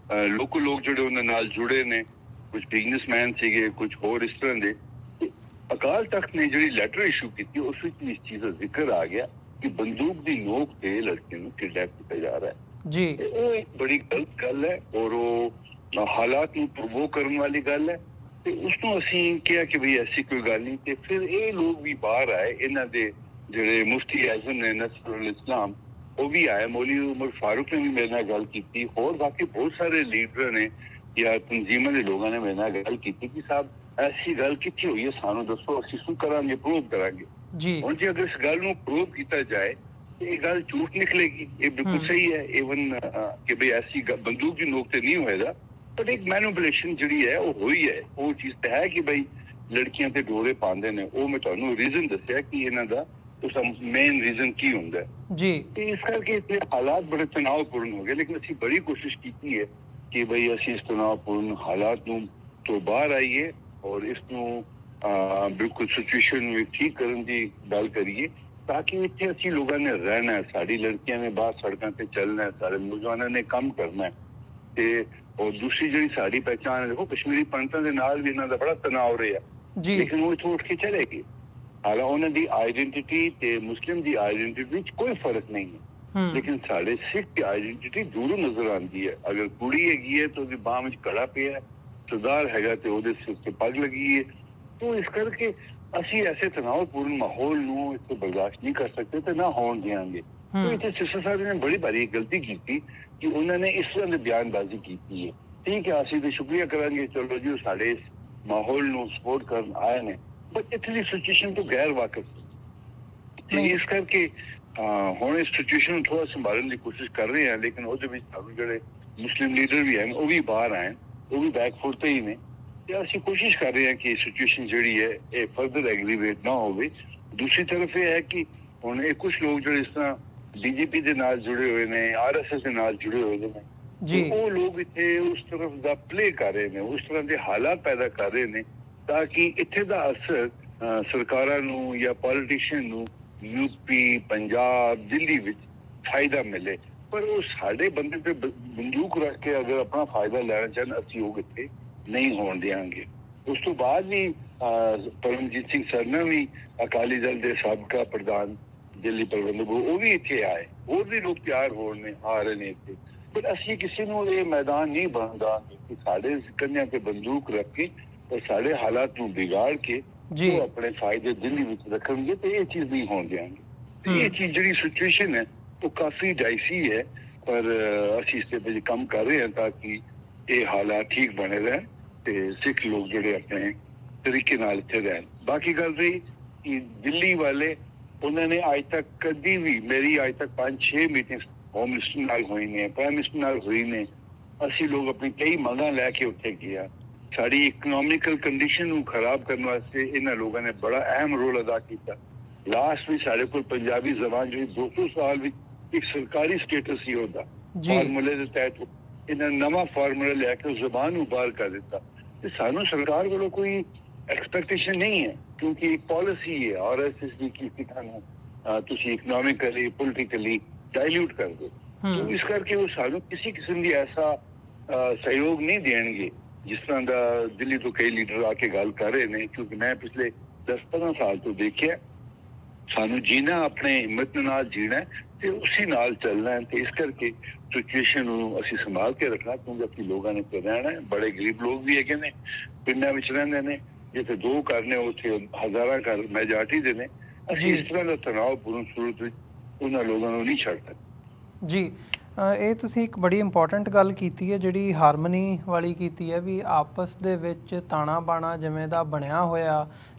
ਲੋਕਲ ਲੋਕ ਜਿਹੜੇ ਉਹਨਾਂ ਨਾਲ ਜੁੜੇ ਨੇ, ਕੁਝ ਬਿਜ਼ਨਸਮੈਨ ਸੀਗੇ, ਕੁਝ ਹੋਰ ਇਸ ਤਰ੍ਹਾਂ ਦੇ। ਅਕਾਲ ਤਖਤ ਨੇ ਜਿਹੜੀ ਲੈਟਰ ਇਸ਼ੂ ਕੀਤੀ ਉਸ ਵਿੱਚ ਇਸ ਚੀਜ਼ ਦਾ ਜ਼ਿਕਰ ਆ ਗਿਆ ਕਿ ਬੰਦੂਕ ਦੀ ਨੋਕ ਤੇ ਲੜਕੇ ਨੂੰ ਕਿਡਨੈਪ ਕੀਤਾ ਜਾ ਰਿਹਾ ਹੈ ਜੀ। ਉਹ ਇੱਕ ਬੜੀ ਗਲਤ ਗੱਲ ਹੈ ਔਰ ਉਹ ਹਾਲਾਤ ਨੂੰ ਪ੍ਰਵੋਕ ਕਰਨ ਵਾਲੀ ਗੱਲ ਹੈ। ਤੇ ਉਸ ਨੂੰ ਅਸੀਂ ਕਿਹਾ ਕਿ ਵੀ ਐਸੀ ਕੋਈ ਗੱਲ ਨਹੀਂ। ਤੇ ਫਿਰ ਇਹ ਲੋਕ ਵੀ ਬਾਹਰ ਆਏ, ਇਹਨਾਂ ਦੇ ਜਿਹੜੇ ਮੁਫਤੀ ਆਜ਼ਮ ਨੇ ਨਸਰੁਲ ਇਸਲਾਮ ਉਹ ਵੀ ਆਏ, ਮੌਲਵੀ ਉਮਰ ਫਾਰੂਕ ਨੇ ਵੀ ਮੇਰੇ ਨਾਲ ਗੱਲ ਕੀਤੀ, ਹੋਰ ਬਾਕੀ ਬਹੁਤ ਸਾਰੇ ਲੀਡਰ ਨੇ ਜਾਂ ਤਨਜ਼ੀਮਾਂ ਦੇ ਲੋਕਾਂ ਨੇ ਮੇਰੇ ਨਾਲ ਗੱਲ ਕੀਤੀ ਕਿ ਸਾਹਿਬ ਐਸੀ ਗੱਲ ਕਿੱਥੇ ਹੋਈ ਹੈ ਸਾਨੂੰ ਦੱਸੋ, ਅਸੀਂ શું ਕਰਾਂਗੇ, ਪ੍ਰੂਵ ਕਰਾਂਗੇ ਜੀ। ਹੁਣ ਜੇ ਅਗਰ ਇਸ ਗੱਲ ਨੂੰ ਪ੍ਰੂਵ ਕੀਤਾ ਜਾਏ ਤੇ ਇਹ ਗੱਲ ਝੂਠ ਨਿਕਲੇਗੀ। ਇਹ ਬਿਲਕੁਲ ਸਹੀ ਹੈ ਈਵਨ ਕਿ ਵੀ ਐਸੀ ਬੰਦੂਕ ਦੀ ਨੋਕ ਤੇ ਨਹੀਂ ਹੋਏਗਾ, ਪਰ ਇੱਕ ਮੈਨੂਪੂਲੇਸ਼ਨ ਜਿਹੜੀ ਹੈ ਉਹ ਹੋਈ ਹੈ। ਉਹ ਚੀਜ਼ ਤਾਂ ਹੈ ਕਿ ਬਈ ਲੜਕੀਆਂ ਤੇ ਡੋਰੇ ਪਾਉਂਦੇ ਨੇ। ਉਹ ਮੈਂ ਤੁਹਾਨੂੰ ਰੀਜ਼ਨ ਦੱਸਿਆ ਕਿ ਇਹਨਾਂ ਦਾ उसका मेन रीजन की ਹੁੰਦਾ ਜੀ। ਤੇ ਇਸ ਕਰਕੇ ਇਹ ਹਾਲਾਤ ਬੜੇ ਤਣਾਅਪੂਰਨ ਹੋ ਗਏ, ਲੇਕਿਨ ਅਸੀਂ ਬੜੀ ਕੋਸ਼ਿਸ਼ ਕੀਤੀ ਹੈ ਕਿ ਬਈ ਅਸੀਂ ਇਸ ਤਣਾਅਪੂਰਨ ਹਾਲਾਤ ਨੂੰ ਤੋਂ ਬਾਹਰ ਆਈਏ ਔਰ ਇਸ ਨੂੰ ਬਿਲਕੁਲ ਸਿਚੁਏਸ਼ਨ ਨੂੰ ਠੀਕ ਕਰਨ ਦੀ ਗੱਲ ਕਰੀਏ ਤਾਂ ਕਿ ਇੱਥੇ ਅਸੀਂ ਲੋਕਾਂ ਨੇ ਰਹਿਣਾ ਹੈ, ਸਾਡੀ ਲੜਕੀਆਂ ਨੇ ਬਾਹਰ ਸੜਕਾਂ ਤੇ ਚੱਲਣਾ ਹੈ, ਸਾਰੇ ਨੌਜਵਾਨਾਂ ਨੇ ਕੰਮ ਕਰਨਾ ਹੈ। ਤੇ ਔਰ ਦੂਸਰੀ ਜਿਹੜੀ ਸਾਡੀ ਪਹਿਚਾਣ ਹੈ, ਦੇਖੋ ਕਸ਼ਮੀਰੀ ਪੰਡਤਾਂ ਦੇ ਨਾਲ ਵੀ ਇਹਨਾਂ ਦਾ ਬੜਾ ਤਣਾਅ ਰਿਹਾ ਜੀ, ਲੇਕਿਨ ਉਹ ਇੱਥੋਂ ਉੱਠ ਕੇ ਚਲੇ ਗਏ। ਹਾਲਾਂ ਉਹਨਾਂ ਦੀ ਆਈਡੈਂਟੀਟੀ ਤੇ ਮੁਸਲਿਮ ਦੀ ਆਈਡੈਂਟੀਟੀ ਵਿੱਚ ਕੋਈ ਫਰਕ ਨਹੀਂ ਹੈ, ਲੇਕਿਨ ਸਾਡੇ ਸਿੱਖ ਦੀ ਆਈਡੈਂਟੀਟੀ ਦੂਰੋਂ ਨਜ਼ਰ ਆਉਂਦੀ ਹੈ। ਅਗਰ ਕੁੜੀ ਹੈਗੀ ਹੈ ਤਾਂ ਉਹਦੀ ਬਾਹ ਵਿੱਚ ਕੜਾ ਪਿਆ, ਸਰਦਾਰ ਹੈਗਾ ਤੇ ਉਹਦੇ ਸਿਰ ਤੇ ਪੱਗ ਲੱਗੀ ਹੈ। ਤਾਂ ਇਸ ਕਰਕੇ ਅਸੀਂ ਐਸੇ ਤਣਾਅਪੂਰਨ ਮਾਹੌਲ ਨੂੰ ਇੱਥੇ ਬਰਦਾਸ਼ਤ ਨਹੀਂ ਕਰ ਸਕਦੇ ਤੇ ਨਾ ਹੋਣ ਦਿਆਂਗੇ। ਤਾਂ ਇੱਥੇ ਸਿਸਟਰ ਸਾਹਿਬ ਨੇ ਬੜੀ ਭਾਰੀ ਗਲਤੀ ਕੀਤੀ ਕਿ ਉਹਨਾਂ ਨੇ ਇਸ ਤਰ੍ਹਾਂ ਦੀ ਬਿਆਨਬਾਜ਼ੀ ਕੀਤੀ ਹੈ। ਠੀਕ ਹੈ, ਅਸੀਂ ਤੇ ਸ਼ੁਕਰੀਆ ਕਰਾਂਗੇ, ਚਲੋ ਜੀ ਸਾਡੇ ਇਸ ਮਾਹੌਲ ਨੂੰ ਸਪੋਰਟ ਕਰਨ ਆਏ ਨੇ, ਪਰ ਇੱਥੇ ਦੀ ਸਿਚੁਏਸ਼ਨ ਤੋਂ ਗੈਰ ਵਾਕਿਫ ਤੇ ਇਸ ਕਰਕੇ ਹੁਣ ਇਸ ਸਿਚੁਏਸ਼ਨ ਨੂੰ ਥੋੜਾ ਸੰਭਾਲਣ ਦੀ ਕੋਸ਼ਿਸ਼ ਕਰ ਰਹੇ ਹਾਂ। ਲੇਕਿਨ ਉਹਦੇ ਵਿੱਚ ਸਾਨੂੰ ਜਿਹੜੇ ਮੁਸਲਿਮ ਲੀਡਰ ਵੀ ਹਨ ਉਹ ਵੀ ਬਾਹਰ ਆਏ, ਉਹ ਵੀ ਬੈਕਫੁੱਟ ਤੇ ਹੀ ਨੇ। ਤੇ ਅਸੀਂ ਕੋਸ਼ਿਸ਼ ਕਰ ਰਹੇ ਹਾਂ ਕਿ ਸਿਚੁਏਸ਼ਨ ਜਿਹੜੀ ਹੈ ਇਹ ਫਰਦਰ ਐਗਰੀਵੇਟ ਨਾ ਹੋਵੇ। ਦੂਸਰੀ ਤਰਫ ਇਹ ਹੈ ਕਿ ਹੁਣ ਇਹ ਕੁਝ ਲੋਕ ਜਿਹੜੇ ਇਸ ਤਰ੍ਹਾਂ ਬੀਜੇਪੀ ਦੇ ਨਾਲ ਜੁੜੇ ਹੋਏ ਨੇ, ਆਰਐਸਐਸ ਦੇ ਨਾਲ ਜੁੜੇ ਹੋਏ ਨੇ ਜੀ, ਉਹ ਲੋਕ ਇੱਥੇ ਉਸ ਤਰਫ ਦਾ ਪਲੇ ਕਰ ਰਹੇ ਨੇ, ਉਸ ਤਰ੍ਹਾਂ ਦੇ ਹਾਲਾਤ ਪੈਦਾ ਕਰ ਰਹੇ ਨੇ ਤਾਂ ਕਿ ਇੱਥੇ ਦਾ ਅਸਰ ਸਰਕਾਰਾਂ ਨੂੰ ਜਾਂ ਪੋਲੀਟੀਸ਼ੀਅਨ ਨੂੰ ਯੂਪੀ, ਪੰਜਾਬ, ਦਿੱਲੀ ਵਿੱਚ ਫਾਇਦਾ ਮਿਲੇ। ਪਰ ਉਹ ਸਾਡੇ ਬੰਦੇ ਤੇ ਬੰਦੂਕ ਰੱਖ ਕੇ ਅਗਰ ਆਪਣਾ ਫਾਇਦਾ ਲੈਣਾ ਚਾਹਣ, ਅਸੀਂ ਉਹ ਇੱਥੇ ਨਹੀਂ ਹੋਣ ਦਿਆਂਗੇ। ਉਸ ਤੋਂ ਬਾਅਦ ਵੀ ਪਰਮਜੀਤ ਸਿੰਘ ਸਰਨਾ ਵੀ ਅਕਾਲੀ ਦਲ ਦੇ ਸਾਬਕਾ ਪ੍ਰਧਾਨ ਦਿੱਲੀ ਪ੍ਰਬੰਧਕ ਉਹ ਵੀ ਇੱਥੇ ਆਏ, ਹੋਰ ਵੀ ਲੋਕ ਤਿਆਰ ਹੋਣ ਨੇ ਆ ਰਹੇ ਨੇ ਇੱਥੇ। ਪਰ ਅਸੀਂ ਕਿਸੇ ਨੂੰ ਇਹ ਮੈਦਾਨ ਨਹੀਂ ਬਣਦਾ ਕਿ ਸਾਡੇ ਕੰਨਿਆਂ ਤੇ ਬੰਦੂਕ ਰੱਖ ਕੇ ਔਰ ਸਾਡੇ ਹਾਲਾਤ ਨੂੰ ਵਿਗਾੜ ਕੇ ਜੀ ਉਹ ਆਪਣੇ ਫਾਇਦੇ ਦਿੱਲੀ ਵਿੱਚ ਰੱਖਣਗੇ ਤੇ ਇਹ ਚੀਜ਼ ਨਹੀਂ ਹੋਣ ਦੇਣਗੇ। ਇਹ ਚੀਜ਼ ਜਿਹੜੀ ਸਿਚੁਏਸ਼ਨ ਹੈ ਉਹ ਕਾਫੀ ਡਾਈਸੀ ਹੈ, ਪਰ ਅਸੀਂ ਇਸ ਤੇ ਕੰਮ ਕਰ ਰਹੇ ਹਾਂ ਤਾਂ ਕਿ ਇਹ ਹਾਲਾਤ ਠੀਕ ਬਣੇ ਰਹਿਣ ਤੇ ਸਿੱਖ ਲੋਕ ਜਿਹੜੇ ਆਪਣੇ ਤਰੀਕੇ ਨਾਲ ਇੱਥੇ ਰਹਿਣ। ਬਾਕੀ ਗੱਲ ਰਹੀ ਕਿ ਦਿੱਲੀ ਵਾਲੇ, ਉਹਨਾਂ ਨੇ ਅੱਜ ਤੱਕ ਕਦੀ ਵੀ, ਮੇਰੀ ਅੱਜ ਤੱਕ 5-6 ਮੀਟਿੰਗਸ ਹੋਮ ਮਿਨਿਸਟਰ ਨਾਲ ਹੋਈ ਨੇ, ਪ੍ਰਾਈਮ ਮਿਨਿਸਟਰ ਨਾਲ ਹੋਈ ਨੇ। ਅਸੀਂ ਲੋਕ ਆਪਣੀ ਕਈ ਮੰਗਾਂ ਲੈ ਕੇ ਉੱਥੇ ਗਿਆ। ਸਾਡੀ ਇਕਨੋਮਿਕਲ ਕੰਡੀਸ਼ਨ ਨੂੰ ਖਰਾਬ ਕਰਨ ਵਾਸਤੇ ਇਹਨਾਂ ਲੋਕਾਂ ਨੇ ਬੜਾ ਅਹਿਮ ਰੋਲ ਅਦਾ ਕੀਤਾ। ਲਾਸਟ ਵੀ ਸਾਡੇ ਕੋਲ ਪੰਜਾਬੀ ਜ਼ਬਾਨ ਜਿਹੜੀ 200 ਸਾਲ ਵਿੱਚ ਇੱਕ ਸਰਕਾਰੀ ਸਟੇਟਸ ਸੀ ਉਹਦਾ, ਫਾਰਮੂਲੇ ਦੇ ਤਹਿਤ ਇਹਨਾਂ ਨਵਾਂ ਫਾਰਮੂਲਾ ਲੈ ਕੇ ਜ਼ਬਾਨ ਨੂੰ ਬਾਹਰ ਕਰ ਦਿੱਤਾ। ਤੇ ਸਾਨੂੰ ਸਰਕਾਰ ਵੱਲੋਂ ਕੋਈ ਐਕਸਪੈਕਟੇਸ਼ਨ ਨਹੀਂ ਹੈ, ਕਿਉਂਕਿ ਇੱਕ ਪਾਲਿਸੀ ਹੈ RSS ਦੀ ਕਿ ਸਿੱਖਾਂ ਨੂੰ ਤੁਸੀਂ ਇਕਨੋਮਿਕਲੀ ਪੋਲੀਟੀਕਲੀ ਡਾਇਲੂਟ ਕਰ ਦਿਓ। तो इस करके वो सानू किसी किस्म की ऐसा सहयोग नहीं देंगे जिस तरह का दिल्ली तो कई लीडर आके गल कर रहे हैं। क्योंकि मैं पिछले 10-15 साल तो देखिया, सानू जीना अपने हिम्मत नाल जीना है ते उसी नाल चलना है। तो इस करके सिचुएशन असीं संभाल के रखना, क्योंकि अपने लोगों ने रहना है। बड़े गरीब लोग भी है ने, पिंडां विच रहिंदे ने, जिथे 2 घर ने उत्थे हज़ारां घर मैजॉरिटी दे ने। असीं इस तरह का तनावपूर्ण सूरत विच उन्हां लोगों नूं नहीं छड्ड सकदे जी। ਇਹ ਤੁਸੀਂ ਇੱਕ ਬੜੀ ਇੰਪੋਰਟੈਂਟ ਗੱਲ ਕੀਤੀ ਹੈ, ਜਿਹੜੀ ਹਾਰਮਨੀ ਵਾਲੀ ਕੀਤੀ ਹੈ, ਵੀ ਆਪਸ ਦੇ ਵਿੱਚ ਤਾਣਾ ਬਾਣਾ ਜਿਵੇਂ ਦਾ ਬਣਿਆ ਹੋਇਆ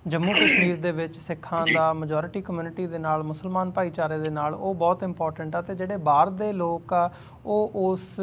ਜੰਮੂ ਕਸ਼ਮੀਰ ਦੇ ਵਿੱਚ ਸਿੱਖਾਂ ਦਾ ਮੈਜੋਰਿਟੀ ਕਮਿਊਨਿਟੀ ਦੇ ਨਾਲ, ਮੁਸਲਮਾਨ ਭਾਈਚਾਰੇ ਦੇ ਨਾਲ, ਉਹ ਬਹੁਤ ਇੰਪੋਰਟੈਂਟ ਆ। ਤੇ ਜਿਹੜੇ ਬਾਹਰ ਦੇ ਲੋਕ ਆ ਉਹ ਉਸ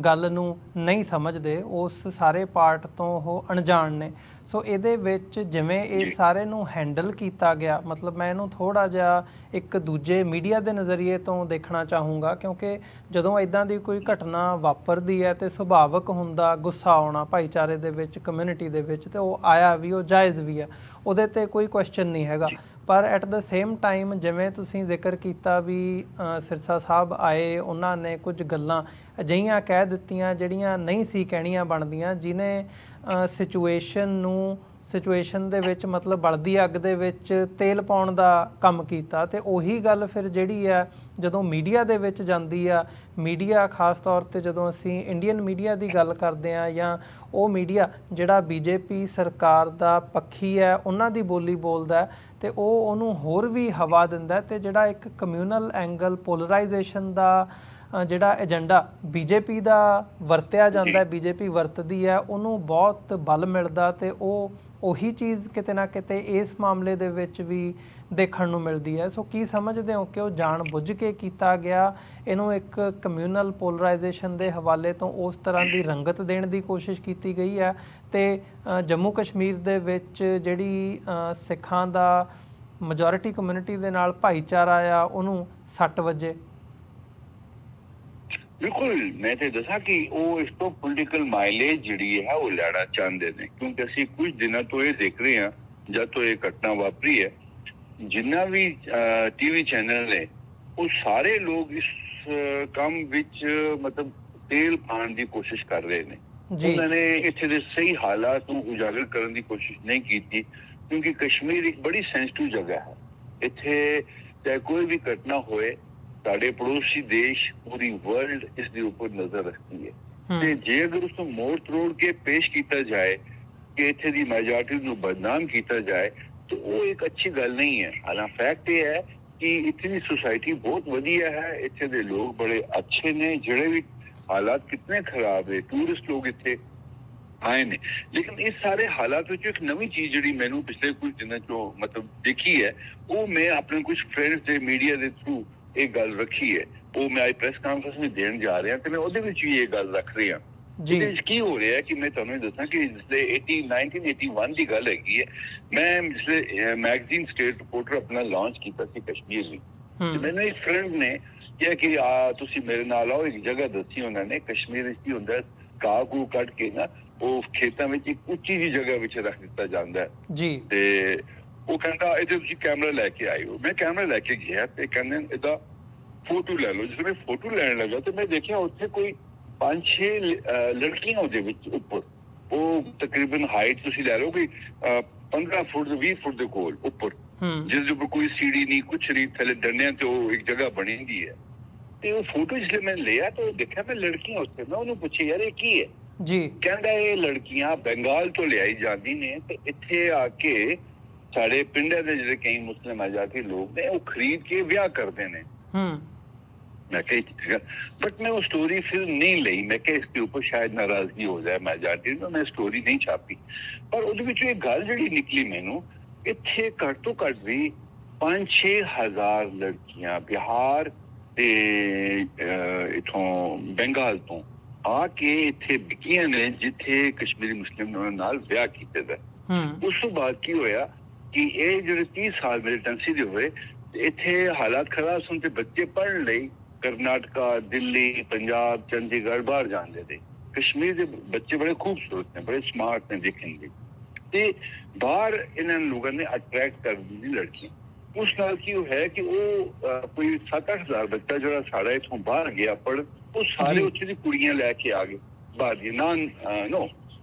ਗੱਲ ਨੂੰ ਨਹੀਂ ਸਮਝਦੇ, ਉਸ ਸਾਰੇ ਪਾਰਟ ਤੋਂ ਉਹ ਅਣਜਾਣ ਨੇ। ਸੋ ਇਹਦੇ ਵਿੱਚ ਜਿਵੇਂ ਇਹ ਸਾਰੇ ਨੂੰ ਹੈਂਡਲ ਕੀਤਾ ਗਿਆ, ਮਤਲਬ ਮੈਂ ਇਹਨੂੰ ਥੋੜ੍ਹਾ ਜਿਹਾ ਇੱਕ ਦੂਜੇ ਮੀਡੀਆ ਦੇ ਨਜ਼ਰੀਏ ਤੋਂ ਦੇਖਣਾ ਚਾਹੂੰਗਾ, ਕਿਉਂਕਿ ਜਦੋਂ ਇੱਦਾਂ ਦੀ ਕੋਈ ਘਟਨਾ ਵਾਪਰਦੀ ਹੈ ਤੇ ਸੁਭਾਵਿਕ ਹੁੰਦਾ ਗੁੱਸਾ ਆਉਣਾ ਭਾਈਚਾਰੇ ਦੇ ਵਿੱਚ, ਕਮਿਊਨਿਟੀ ਦੇ ਵਿੱਚ, ਤੇ ਉਹ ਆਇਆ ਵੀ, ਉਹ ਜਾਇਜ਼ ਵੀ ਹੈ, ਉਹਦੇ ਤੇ ਕੋਈ ਕੁਐਸਚਨ ਨਹੀਂ ਹੈਗਾ। ਪਰ ਐਟ ਦ ਸੇਮ ਟਾਈਮ ਜਿਵੇਂ ਤੁਸੀਂ ਜ਼ਿਕਰ ਕੀਤਾ ਵੀ ਸਿਰਸਾ ਸਾਹਿਬ ਆਏ, ਉਹਨਾਂ ਨੇ ਕੁਝ ਗੱਲਾਂ ਅਜਿਹੀਆਂ ਕਹਿ ਦਿੱਤੀਆਂ ਜਿਹੜੀਆਂ ਨਹੀਂ ਸੀ ਕਹਿਣੀਆਂ ਬਣਦੀਆਂ, ਜਿਹਨੇ ਸਿਚੁਏਸ਼ਨ ਦੇ ਵਿੱਚ ਮਤਲਬ ਬਲਦੀ ਅੱਗ ਦੇ ਵਿੱਚ ਤੇਲ ਪਾਉਣ ਦਾ ਕੰਮ ਕੀਤਾ। ਤੇ ਉਹੀ ਗੱਲ ਫਿਰ ਜਿਹੜੀ ਆ ਜਦੋਂ ਮੀਡੀਆ ਦੇ ਵਿੱਚ ਜਾਂਦੀ ਆ, ਮੀਡੀਆ ਖਾਸ ਤੌਰ 'ਤੇ ਜਦੋਂ ਅਸੀਂ ਇੰਡੀਅਨ ਮੀਡੀਆ ਦੀ ਗੱਲ ਕਰਦੇ ਹਾਂ, ਜਾਂ ਉਹ ਮੀਡੀਆ ਜਿਹੜਾ BJP ਸਰਕਾਰ ਦਾ ਪੱਖੀ ਹੈ, ਉਹਨਾਂ ਦੀ ਬੋਲੀ ਬੋਲਦਾ ਤੇ ਉਹ ਉਹਨੂੰ ਹੋਰ ਵੀ ਹਵਾ ਦਿੰਦਾ। ਤੇ ਜਿਹੜਾ ਇੱਕ ਕਮਿਊਨਲ ਐਂਗਲ, ਪੋਲਰਾਈਜੇਸ਼ਨ ਦਾ ਜਿਹੜਾ ਏਜੰਡਾ BJP ਦਾ ਵਰਤਿਆ ਜਾਂਦਾ, BJP ਵਰਤਦੀ ਹੈ, ਉਹਨੂੰ ਬਹੁਤ ਬਲ ਮਿਲਦਾ। ਤੇ ਉਹ ਉਹੀ ਚੀਜ਼ ਕਿਤੇ ਨਾ ਕਿਤੇ ਇਸ ਮਾਮਲੇ ਦੇ ਵਿੱਚ ਵੀ ਦੇਖਣ ਨੂੰ ਮਿਲਦੀ ਹੈ। ਸੋ ਕੀ ਸਮਝਦੇ ਹੋ ਕਿ ਉਹ ਜਾਣ ਬੁੱਝ ਕੇ ਕੀਤਾ ਗਿਆ, ਇਹਨੂੰ ਇੱਕ ਕਮਿਊਨਲ ਪੋਲਰਾਈਜੇਸ਼ਨ ਦੇ ਹਵਾਲੇ ਤੋਂ ਉਸ ਤਰ੍ਹਾਂ ਦੀ ਰੰਗਤ ਦੇਣ ਦੀ ਕੋਸ਼ਿਸ਼ ਕੀਤੀ ਗਈ ਹੈ, ਤੇ ਜੰਮੂ ਕਸ਼ਮੀਰ ਦੇ ਵਿੱਚ ਜਿਹੜੀ ਸਿੱਖਾਂ ਦਾ ਮੈਜੋਰਿਟੀ ਕਮਿਊਨਿਟੀ ਦੇ ਨਾਲ ਭਾਈਚਾਰਾ ਆ ਉਹਨੂੰ ਸੱਟ ਵੱਜੇ? बिल्कुल, मैं तो दसा कि वो इस तो पोलिटिकल माइलेज जी है वो लैना चाहते हैं। क्योंकि असी कुछ दिनों तो ये देख रहे हैं जब तो ये घटना वापरी है, जिन्ना भी TV चैनल ने वो सारे लोग इस काम विच मतलब तेल पाने की कोशिश कर रहे हैं। उन्होंने इत्थे दे सही हालात को उजागर करने की कोशिश नहीं की थी, क्योंकि कश्मीर एक बड़ी सेंसिटिव जगह है। इत्थे चाहे कोई भी घटना होए, साढ़े पड़ोसी देश, पूरी वर्ल्ड इसके ऊपर नजर रखती है। ते जे अगर उसको मोड़ तरोड़ के पेश किया जाए कि इत्थे दी मेजॉरिटी नूं बदनाम किया जाए, तो वो एक अच्छी गल नहीं है। हालांकि फैक्ट ये है कि इत्थे दी सोसाइटी बहुत वधिया है, इत्थे दे लोग बड़े अच्छे ने, जेड़े भी हालात कितने खराब है, टूरिस्ट लोग इत्थे आए ने। लेकिन इस सारे हालात में एक नवी चीज जी मैनू पिछले कुछ दिनों चो मतलब देखी है, वो मैं अपने कुछ फ्रेंड्स के मीडिया के थ्रू एक गल रखी है, वो मैं आज प्रेस कॉन्फ्रेंस में देने जा रहा तो मैं ਉਹਦੇ ਵਿੱਚ ਵੀ ਇਹ ਗੱਲ ਰੱਖ ਰਿਹਾ ਜੀ। ਇਹਦੇ ਵਿੱਚ ਕੀ ਹੋ ਰਿਹਾ ਹੈ ਕਿ ਮੈਂ ਤੁਹਾਨੂੰ ਦੱਸਾਂ ਕਿ ਜਿਸਲੇ 1981 ਦੀ ਗੱਲ ਹੈਗੀ ਹੈ, ਮੈਂ ਜਿਸਲੇ ਮੈਗਜ਼ੀਨ ਸਟੇਟ ਰਿਪੋਰਟਰ ਆਪਣਾ ਲਾਂਚ ਕੀਤਾ ਸੀ ਕਸ਼ਮੀਰ ਵਿੱਚ, ਤੇ ਮੈਨੂੰ ਇੱਕ ਫਰੈਂਡ ਨੇ ਕਿਹਾ ਕਿ ਤੁਸੀਂ ਮੇਰੇ ਨਾਲ ਆਓ। ਇੱਕ ਜਗ੍ਹਾ ਦੱਸੀ ਉਹਨਾਂ ਨੇ, ਕਸ਼ਮੀਰ ਵਿੱਚ ਕੀ ਹੁੰਦਾ, ਘਾਹ ਘੂ ਕੱਢ ਕੇ ਨਾ ਉਹ ਖੇਤਾਂ ਵਿੱਚ ਇੱਕ ਉੱਚੀ ਜਿਹੀ ਜਗ੍ਹਾ ਵਿੱਚ ਰੱਖ ਦਿੱਤਾ ਜਾਂਦਾ ਜੀ। ਤੇ ਉਹ ਕਹਿੰਦਾ ਇਹਦੇ ਤੁਸੀਂ ਕੈਮਰਾ ਲੈ ਕੇ ਆਇਓ। ਮੈਂ ਕੈਮਰਾ ਲੈ ਕੇ ਗਿਆ ਤੇ ਕਹਿੰਦੇ ਇਹਦਾ ਫੋਟੋ ਲੈ ਲਓ। ਜਦੋਂ ਮੈਂ ਫੋਟੋ ਲੈਣ ਲੱਗਾ ਤੇ ਮੈਂ ਦੇਖਿਆ ਉੱਥੇ ਕੋਈ 5-6 ਲੜਕੀਆਂ ਉਹਦੇ ਵਿੱਚ ਉੱਪਰ, ਉਹ ਤਕਰੀਬਨ ਹਾਈਟ ਤੁਸੀਂ ਲੈ ਲਓ ਕਿ 15 ਫੁੱਟ 20 ਫੁੱਟ ਦੇ ਕੋਲ ਉੱਪਰ, ਜਿਸ ਦੇ ਉੱਪਰ ਕੋਈ ਸੀੜੀ ਨਹੀਂ, ਕੁਛ ਨਹੀਂ, ਥੱਲੇ ਡੰਡਿਆਂ ਤੇ ਉਹ ਇੱਕ ਜਗ੍ਹਾ ਬਣੀ ਹੁੰਦੀ ਹੈ। ਤੇ ਉਹ ਫੋਟੋ ਜਿਸਲੇ ਮੈਂ ਲਿਆ ਤਾਂ ਦੇਖਿਆ ਮੈਂ ਲੜਕੀਆਂ ਉੱਥੇ। ਮੈਂ ਉਹਨੂੰ ਪੁੱਛਿਆ ਯਾਰ ਇਹ ਕੀ ਹੈ ਜੀ? ਕਹਿੰਦਾ ਇਹ ਲੜਕੀਆਂ ਬੰਗਾਲ ਤੋਂ ਲਿਆਈ ਜਾਂਦੀ ਨੇ ਤੇ ਇੱਥੇ ਆ ਕੇ साढ़े पिंडे दे ਜਿਹੜੇ ਕਈ ਮੁਸਲਿਮ ਆਜ਼ਾਦੀ ਲੋਕ ਨੇ ਉਹ ਖਰੀਦ ਕੇ ਵਿਆਹ ਕਰਦੇ ਨੇ। मैं बट मैं वो स्टोरी फिर नहीं ली। मैं इसके ऊपर शायद नाराजगी हो जाए मेजॉरिटी में, मैं स्टोरी नहीं छापी। पर ਉਹਦੇ ਵਿੱਚੋਂ ਇੱਕ ਗੱਲ ਜਿਹੜੀ ਨਿਕਲੀ ਮੈਨੂੰ, ਇੱਥੇ ਘੱਟ ਤੋਂ ਘੱਟ ਵੀ 5-6 ਹਜ਼ਾਰ ਲੜਕੀਆਂ ਬਿਹਾਰ ਤੇ ਇਥੋਂ ਬੰਗਾਲ ਤੋਂ ਆ ਕੇ ਇੱਥੇ ਵਿਕੀਆਂ ਨੇ ਜਿੱਥੇ ਕਸ਼ਮੀਰੀ ਮੁਸਲਿਮ ਨਾਲ ਵਿਆਹ ਕੀਤੇ ਦਾ। ਉਸ ਤੋਂ ਬਾਅਦ ਕੀ ਹੋਇਆ ਕਿ ਇਹ ਜਿਹੜੇ 30 ਸਾਲ ਮਿਲੀਟੈਂਸੀ ਦੇ ਹੋਏ, ਇੱਥੇ ਹਾਲਾਤ ਖਰਾਬ ਸੁਣ ਤੇ ਬੱਚੇ ਪੜ੍ਹਨ ਲਈ ਕਰਨਾਟਕਾ, ਦਿੱਲੀ, ਪੰਜਾਬ, ਚੰਡੀਗੜ੍ਹ ਬਾਹਰ ਜਾਂਦੇ थे। कश्मीर ਦੇ ਬੱਚੇ ਬੜੇ ਖੂਬਸੂਰਤ ਨੇ, ਬੜੇ ਸਮਾਰਟ ਨੇ ਦੇਖਣ ਦੇ, ਤੇ ਬਾਹਰ ਇਹਨਾਂ ਲੋਕਾਂ ਨੇ ਅਟਰੈਕਟ ਕਰ ਦਿੱਤੀ ਲੜਕੀਆਂ। ਉਸ ਨਾਲ ਕੀ ਹੋਇਆ ਕਿ ਉਹ ਕੋਈ 7-8 ਹਜ਼ਾਰ ਬੱਚਾ ਜਿਹੜਾ ਸਾਡਾ ਇੱਥੋਂ ਬਾਹਰ ਗਿਆ ਪੜ੍ਹ, ਉਹ ਸਾਰੇ ਉੱਥੇ ਦੀ ਕੁੜੀਆਂ ਲੈ ਕੇ ਆ ਗਏ ਬਾਹਰ ਦੀ। ਨਾਨ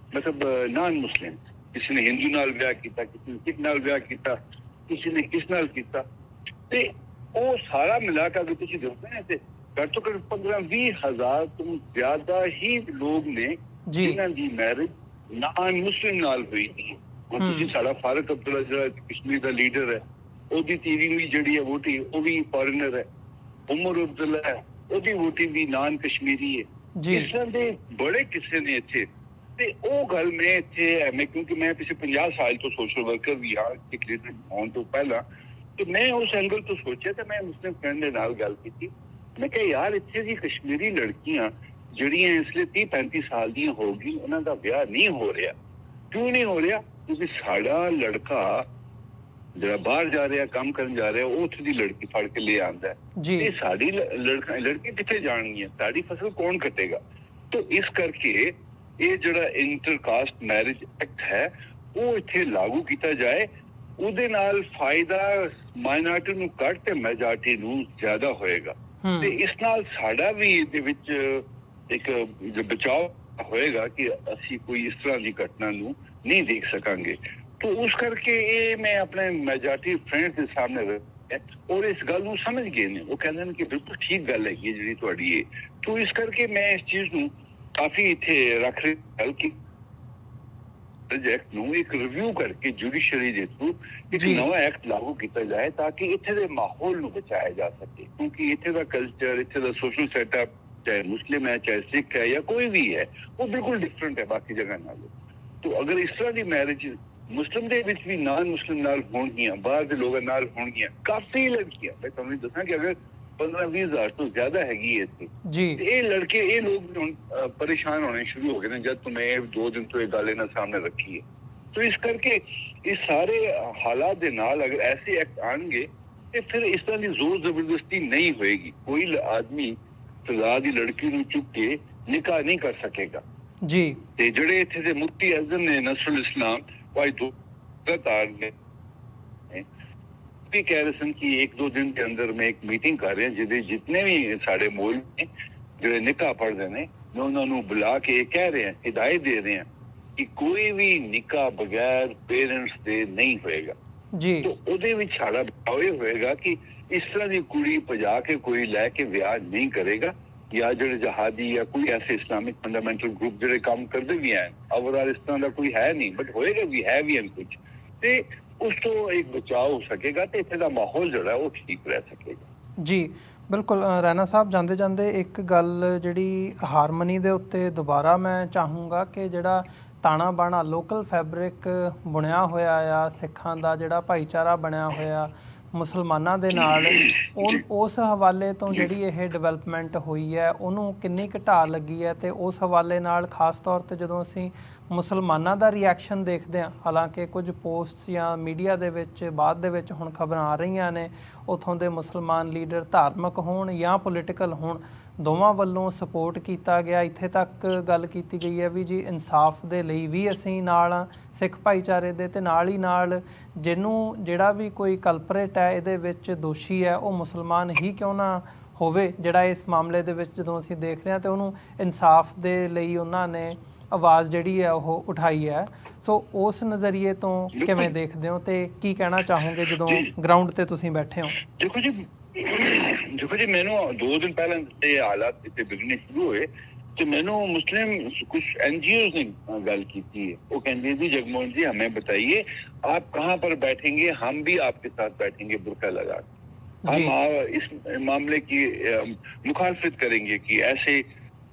ਮੁਸਲਿਮ, ਕਿਸੇ ਨੇ ਹਿੰਦੂ ਨਾਲ ਵਿਆਹ ਕੀਤਾ, ਕਿਸੇ ਨੇ ਸਿੱਖ ਨਾਲ ਵਿਆਹ ਕੀਤਾ, ਕਿਸੇ ਨੇ ਕਿਸ ਨਾਲ ਕੀਤਾ, ਤੇ ਉਹ ਸਾਰਾ ਮਿਲਾ ਕੇ ਤੁਸੀਂ ਦੇਖਦੇ ਨੇ ਤੇ ਘੱਟ ਤੋਂ ਘੱਟ 15-20 ਹਜ਼ਾਰ ਤੋਂ ਜ਼ਿਆਦਾ ਹੀ ਲੋਕ ਨੇ ਜਿਨ੍ਹਾਂ ਦੀ ਮੈਰਿਜ ਨਾਨ ਮੁਸਲਿਮ ਨਾਲ ਹੋਈ ਸੀ। ਹੁਣ ਤੁਸੀਂ ਸਾਡਾ ਫਾਰੂਕ ਅਬਦੁੱਲਾ ਜਿਹੜਾ ਕਸ਼ਮੀਰ ਦਾ ਲੀਡਰ ਹੈ, ਉਹਦੀ ਤੀਵੀਂ ਵੀ ਜਿਹੜੀ ਹੈ ਵੋਟੀ ਉਹ ਵੀ ਫੋਰਨਰ ਹੈ। ਉਮਰ ਅਬਦੁੱਲਾ ਹੈ, ਉਹਦੀ ਵੋਟੀ ਵੀ ਨਾਨ ਕਸ਼ਮੀਰੀ ਹੈ। ਇਸ ਤਰ੍ਹਾਂ ਦੇ ਬੜੇ ਕਿੱਸੇ ਨੇ ਇੱਥੇ। ਤੇ ਉਹ ਗੱਲ ਮੈਂ ਇੱਥੇ ਐਵੇਂ, ਕਿਉਂਕਿ ਮੈਂ ਪਿਛਲੇ 50 ਸਾਲ ਤੋਂ ਸੋਸ਼ਲ ਵਰਕਰ ਵੀ ਹਾਂ ਇੱਕ ਲੀਡਰ ਹੋਣ ਤੋਂ ਪਹਿਲਾਂ, ਤੇ ਮੈਂ ਉਸ ਐਂਗਲ ਤੋਂ ਸੋਚਿਆ ਤੇ ਮੈਂ ਮੁਸਲਿਮ ਫਰੈਂਡ ਦੇ ਨਾਲ ਗੱਲ ਕੀਤੀ। ਮੈਂ ਕਿਹਾ ਯਾਰ ਇੱਥੇ ਦੀ ਕਸ਼ਮੀਰੀ ਲੜਕੀਆਂ ਜਿਹੜੀਆਂ ਇਸ ਲਈ 30-35 ਸਾਲ ਦੀਆਂ ਹੋ ਗਈ, ਉਹਨਾਂ ਦਾ ਵਿਆਹ ਨਹੀਂ ਹੋ ਰਿਹਾ। ਕਿਉਂ ਨਹੀਂ ਹੋ ਰਿਹਾ? ਕਿਉਂਕਿ ਸਾਡਾ ਲੜਕਾ ਜਿਹੜਾ ਬਾਹਰ ਜਾ ਰਿਹਾ, ਕੰਮ ਕਰਨ ਜਾ ਰਿਹਾ, ਉਹ ਉੱਥੇ ਦੀ ਲੜਕੀ ਫੜ ਕੇ ਲੈ ਆਉਂਦਾ ਹੈ। ਸਾਡੀ ਲੜਕੀ ਕਿੱਥੇ ਜਾਣਗੀਆਂ? ਸਾਡੀ ਫਸਲ ਕੌਣ ਕੱਟੇਗਾ? ਤਾਂ ਇਸ ਕਰਕੇ ਇਹ ਜਿਹੜਾ ਇੰਟਰਕਾਸਟ ਮੈਰਿਜ ਐਕਟ ਹੈ ਉਹ ਇੱਥੇ ਲਾਗੂ ਕੀਤਾ ਜਾਏ। ਉਹਦੇ ਨਾਲ ਫਾਇਦਾ ਮਾਈਨੋਰਿਟੀ ਨੂੰ ਘੱਟ ਤੇ ਮੈਜੋਰਿਟੀ ਨੂੰ ਜ਼ਿਆਦਾ ਹੋਏਗਾ, ਤੇ ਇਸ ਨਾਲ ਸਾਡਾ ਵੀ ਇਹਦੇ ਵਿੱਚ ਇੱਕ ਬਚਾਅ ਹੋਏਗਾ ਕਿ ਅਸੀਂ ਕੋਈ ਇਸ ਤਰ੍ਹਾਂ ਦੀ ਘਟਨਾ ਨੂੰ ਨਹੀਂ ਦੇਖ ਸਕਾਂਗੇ। तो उस करके ये मैं अपने मेजॉरिटी फ्रेंड्स के सामने रखा और इस गल ਨੂੰ समझ गए ने। वो कहते हैं कि बिल्कुल ठीक गल है ये जी थोड़ी है। तो इस करके मैं इस चीज ਨੂੰ काफी इथे रख रहा कि प्रोजेक्ट ਨੂੰ एक रिव्यू करके जुडिशरी ਦੇ थ्रू एक नवा एक्ट लागू ਕੀਤਾ ਜਾਏ ताकि ਇੱਥੇ ਦੇ ਮਾਹੌਲ ਨੂੰ ਬਚਾਇਆ ਜਾ ਸਕੇ। क्योंकि ਇੱਥੇ ਦਾ ਕਲਚਰ, ਇੱਥੇ ਦਾ ਸੋਸ਼ਲ ਸੈਟਅਪ, ਚਾਹੇ ਮੁਸਲਿਮ ਹੈ ਚਾਹੇ ਸਿੱਖ ਹੈ ਜਾਂ ਕੋਈ ਵੀ ਹੈ, ਉਹ ਬਿਲਕੁਲ ਡਿਫਰੈਂਟ ਹੈ ਬਾਕੀ ਜਗ੍ਹਾ ਨਾਲੋਂ। तो अगर इस तरह की मैरिज मुस्लिम ਦੇ ਵਿੱਚ ਵੀ ਨਾਨ ਮੁਸਲਿਮ ਨਾਲ ਹੋਣਗੀਆਂ, ਬਾਹਰ ਦੇ ਲੋਕਾਂ ਨਾਲ ਹੋਣਗੀਆਂ, ਕਾਫੀ ਲੜਕੀਆਂ, ਮੈਂ ਤੁਹਾਨੂੰ ਦੱਸਾਂ ਕਿ ਅਗਰ 15-20 ਹਜ਼ਾਰ ਤੋਂ ਜ਼ਿਆਦਾ ਹੈਗੀ ਹੈ ਇੱਥੇ ਜੀ, ਇਹ ਲੜਕੇ, ਇਹ ਲੋਕ ਹੁਣ ਪਰੇਸ਼ਾਨ ਹੋਣੇ ਸ਼ੁਰੂ ਹੋ ਗਏ ਨੇ ਜਦ ਤੋਂ ਮੈਂ 2 ਦਿਨ ਤੋਂ ਇਹ ਗੱਲ ਇਹਨਾਂ ਸਾਹਮਣੇ ਰੱਖੀ ਹੈ। तो इस करके इस सारे हालात ਦੇ ਨਾਲ अगर ऐसे एक्ट आएंगे तो फिर इस तरह की जोर जबरदस्ती नहीं होएगी। कोई आदमी सजा दी लड़की ਨੂੰ ਚੁੱਕ ਕੇ ਨਿਕਾਹ नहीं कर सकेगा जी। ਤੇ ਜਿਹੜੇ ਇੱਥੇ ਦੇ ਮੁਫਤੀ ਆਜ਼ਮ ਨੇ ਨਸਰੁਲ ਇਸਲਾਮ भाई दो तार ने भी कह रहे सन कि 1-2 दिन के अंदर में एक मीटिंग कर रहे हैं जिदे जितने भी साढ़े मोल में जो निकाह पढ़ रहे हैं उन्होंने बुला के कह रहे हैं, हिदायत दे रहे हैं कि कोई भी निकाह बगैर पेरेंट्स दे नहीं होएगा जी। तो ਉਹਦੇ ਵਿੱਚ ਸਾਡਾ ਇਹ ਹੋਏਗਾ ਕਿ ਇਸ ਤਰ੍ਹਾਂ ਦੀ ਕੁੜੀ ਭਜਾ ਕੇ ਕੋਈ ਲੈ ਕੇ ਵਿਆਹ ਨਹੀਂ ਕਰੇਗਾ, या जो जहादी या कोई ऐसे इस्लामिक फंडामेंटल ग्रुप जो काम करते भी हैं। ओवरऑल इस तरह का कोई है नहीं, बट होएगा भी है भी कुछ, ते उस तो एक बचाव हो सकेगा ते इत्थे दा माहौल जो है वो ठीक रह सकेगा जी। बिल्कुल रैना साहब, जांदे जांदे एक गल जिहड़ी हारमनी दे उत्ते दोबारा मैं चाहूँगा कि जिहड़ा ताना बाना लोकल फैब्रिक बुनिया होया आ सिखां दा जिहड़ा भाईचारा बनया होया ਮੁਸਲਮਾਨਾਂ ਦੇ ਨਾਲ, ਉਸ ਹਵਾਲੇ ਤੋਂ ਜਿਹੜੀ ਇਹ ਡਿਵੈਲਪਮੈਂਟ ਹੋਈ ਹੈ ਉਹਨੂੰ ਕਿੰਨੀ ਕੁ ਢਾਹ ਲੱਗੀ ਹੈ, ਤੇ ਉਸ ਹਵਾਲੇ ਨਾਲ ਖਾਸ ਤੌਰ ਤੇ ਜਦੋਂ ਅਸੀਂ ਮੁਸਲਮਾਨਾਂ ਦਾ ਰਿਐਕਸ਼ਨ ਦੇਖਦੇ ਹਾਂ, ਹਾਲਾਂਕਿ ਕੁਝ ਪੋਸਟਸ ਜਾਂ ਮੀਡੀਆ ਦੇ ਵਿੱਚ ਬਾਅਦ ਦੇ ਵਿੱਚ ਹੁਣ ਖਬਰਾਂ ਆ ਰਹੀਆਂ ਨੇ ਉੱਥੋਂ ਦੇ ਮੁਸਲਮਾਨ ਲੀਡਰ ਧਾਰਮਿਕ ਹੋਣ ਜਾਂ ਪੋਲੀਟੀਕਲ ਹੋਣ, ਦੋਵਾਂ ਵੱਲੋਂ ਸਪੋਰਟ ਕੀਤਾ ਗਿਆ। ਇੱਥੇ ਤੱਕ ਗੱਲ ਕੀਤੀ ਗਈ ਹੈ ਵੀ ਜੀ ਇਨਸਾਫ ਦੇ ਲਈ ਵੀ ਅਸੀਂ ਨਾਲ ਸਿੱਖ ਭਾਈਚਾਰੇ ਦੇ, ਤੇ ਨਾਲ ਹੀ ਨਾਲ ਜਿਹਨੂੰ ਜਿਹੜਾ ਵੀ ਕੋਈ ਕਲਪਰੇਟ ਹੈ ਇਹਦੇ ਵਿੱਚ ਦੋਸ਼ੀ ਹੈ ਉਹ ਮੁਸਲਮਾਨ ਹੀ ਕਿਉਂ ਨਾ ਹੋਵੇ, ਜਿਹੜਾ ਇਸ ਮਾਮਲੇ ਦੇ ਵਿੱਚ ਜਦੋਂ ਅਸੀਂ ਦੇਖ ਰਹੇ ਹਾਂ ਤੇ ਉਹਨੂੰ ਇਨਸਾਫ ਦੇ ਲਈ ਉਹਨਾਂ ਨੇ ਆਵਾਜ਼ ਜਿਹੜੀ ਹੈ ਉਹ ਉਠਾਈ ਹੈ। ਸੋ ਉਸ ਨਜ਼ਰੀਏ ਤੋਂ ਕਿਵੇਂ ਦੇਖਦੇ ਹੋ ਤੇ ਕੀ ਕਹਿਣਾ ਚਾਹੋਗੇ ਜਦੋਂ ਗਰਾਊਂਡ ਤੇ ਤੁਸੀਂ ਬੈਠੇ ਹੋ? ਦੇਖੋ ਜੀ ਮੈਨੂੰ 2 ਦਿਨ ਪਹਿਲਾਂ ਇਹ ਹਾਲਾਤ ਇੱਥੇ ਵਿਗੜਨੇ ਸ਼ੁਰੂ ਹੋਏ तो मैंने मुस्लिम कुछ NGOs ने गल की है, वो कहते जी जगमोहन जी हमें बताइए आप कहाँ पर बैठेंगे, हम भी आपके साथ बैठेंगे बुर्का लगा, हम इस मामले की मुखालफत करेंगे कि ऐसे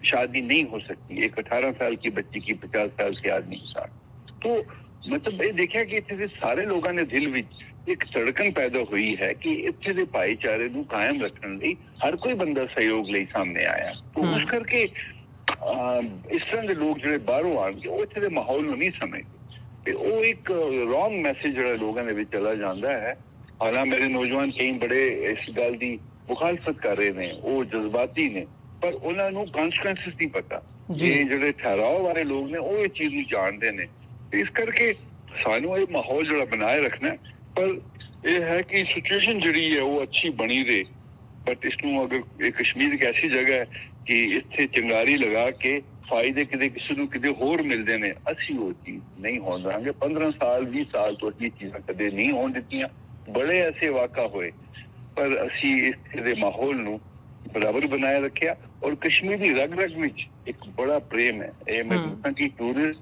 शादी नहीं हो सकती एक 18 साल की बच्ची की 50 साल के आदमी के साथ। तो मतलब ये देखा कि इतने सारे लोगों ने दिल विच एक धड़कन पैदा हुई है कि इत्थे दे भाईचारे नूं कायम रखने लई हर कोई बंदा सहयोग लई सामने आया। तो उस करके इस तरह के लोग जो बाहरों आएंगे वो इत्थे दे माहौल नूं नहीं समझते ते वो एक रॉन्ग मैसेज जो लोगों दे विच चला जाता है। हालांकि मेरे नौजवान कई बड़े इस गल की मुखालफत कर रहे हैं, वो जज्बाती ने, पर उन्होंने कॉन्सिक्वेंसिस नहीं पता। ये जो ठहराव वाले लोग ने वो ये चीज नहीं जानते ने। इस करके सानू ये माहौल जो बनाए रखना है, पर यह है कि सिचुएशन जी है वो अच्छी बनी रहे। बट इसनू अगर कश्मीर एक ऐसी जगह है कि इत्थे चिंगारी लगा के फायदे किते किसी नूं किते होर मिलते हैं, असी वो चीज नहीं होण देंगे। 15 साल 20 साल तो ये चीज़ां कदे नहीं होण दित्तियां। बड़े ऐसे वाक़ा होए पर असी इस माहौल नूं बराबर बनाए रखिया। और कश्मीरी रग रग विच एक बड़ा प्रेम है। ये मैं दसां कि टूरिस्ट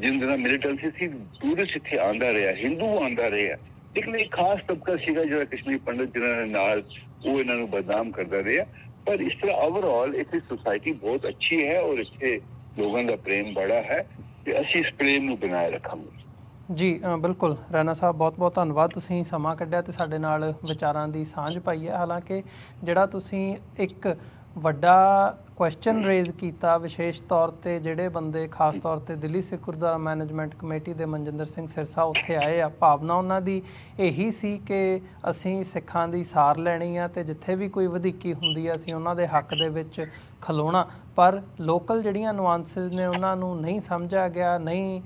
जिन दिनों मिलिटेंसी सी टूरिस्ट इत्थे आंदा रहा, हिंदू आंदा रहा, लेकिन एक खास तबका सीगा जो कश्मीरी पंडित जिन्होंने नाल वो इन्हां नूं बदनाम करदा रहा। पर इस तरह ओवरऑल इत्थे सोसाइटी बहुत अच्छी है और इत्थे लोगों का प्रेम बड़ा है ते असी इस प्रेम नूं बनाए रखांगे। जी बिल्कुल रैना साहब, बहुत बहुत धन्यवाद ਤੁਸੀਂ ਸਮਾਂ ਕੱਢਿਆ ਤੇ ਸਾਡੇ ਨਾਲ ਵਿਚਾਰਾਂ ਦੀ ਸਾਂਝ ਪਾਈ ਹੈ। ਹਾਲਾਂਕਿ ਜਿਹੜਾ ਤੁਸੀਂ ਇੱਕ ਵੱਡਾ ਕੁਐਸਚਨ ਰੇਜ਼ ਕੀਤਾ, ਵਿਸ਼ੇਸ਼ ਤੌਰ ਤੇ ਜਿਹੜੇ ਬੰਦੇ ਖਾਸ ਤੌਰ ਤੇ ਦਿੱਲੀ ਸਿੱਖ ਗੁਰਦੁਆਰਾ ਮੈਨੇਜਮੈਂਟ ਕਮੇਟੀ ਦੇ ਮਨਜਿੰਦਰ ਸਿੰਘ ਸਿਰਸਾ ਉੱਥੇ ਆਏ ਆ, ਭਾਵਨਾ ਉਹਨਾਂ ਦੀ ਇਹੀ ਸੀ ਕਿ ਅਸੀਂ ਸਿੱਖਾਂ ਦੀ ਸਾਰ ਲੈਣੀ ਆ ਤੇ ਜਿੱਥੇ ਵੀ ਕੋਈ ਵਧੀਕੀ ਹੁੰਦੀ ਆ ਅਸੀਂ ਉਹਨਾਂ ਦੇ ਹੱਕ ਦੇ ਵਿੱਚ ਖਲੋਣਾ। ਪਰ ਲੋਕਲ ਜਿਹੜੀਆਂ ਨੁਆਂਸਿਸ ਨੇ ਉਹਨਾਂ ਨੂੰ ਨਹੀਂ ਸਮਝਿਆ ਗਿਆ, ਨਹੀਂ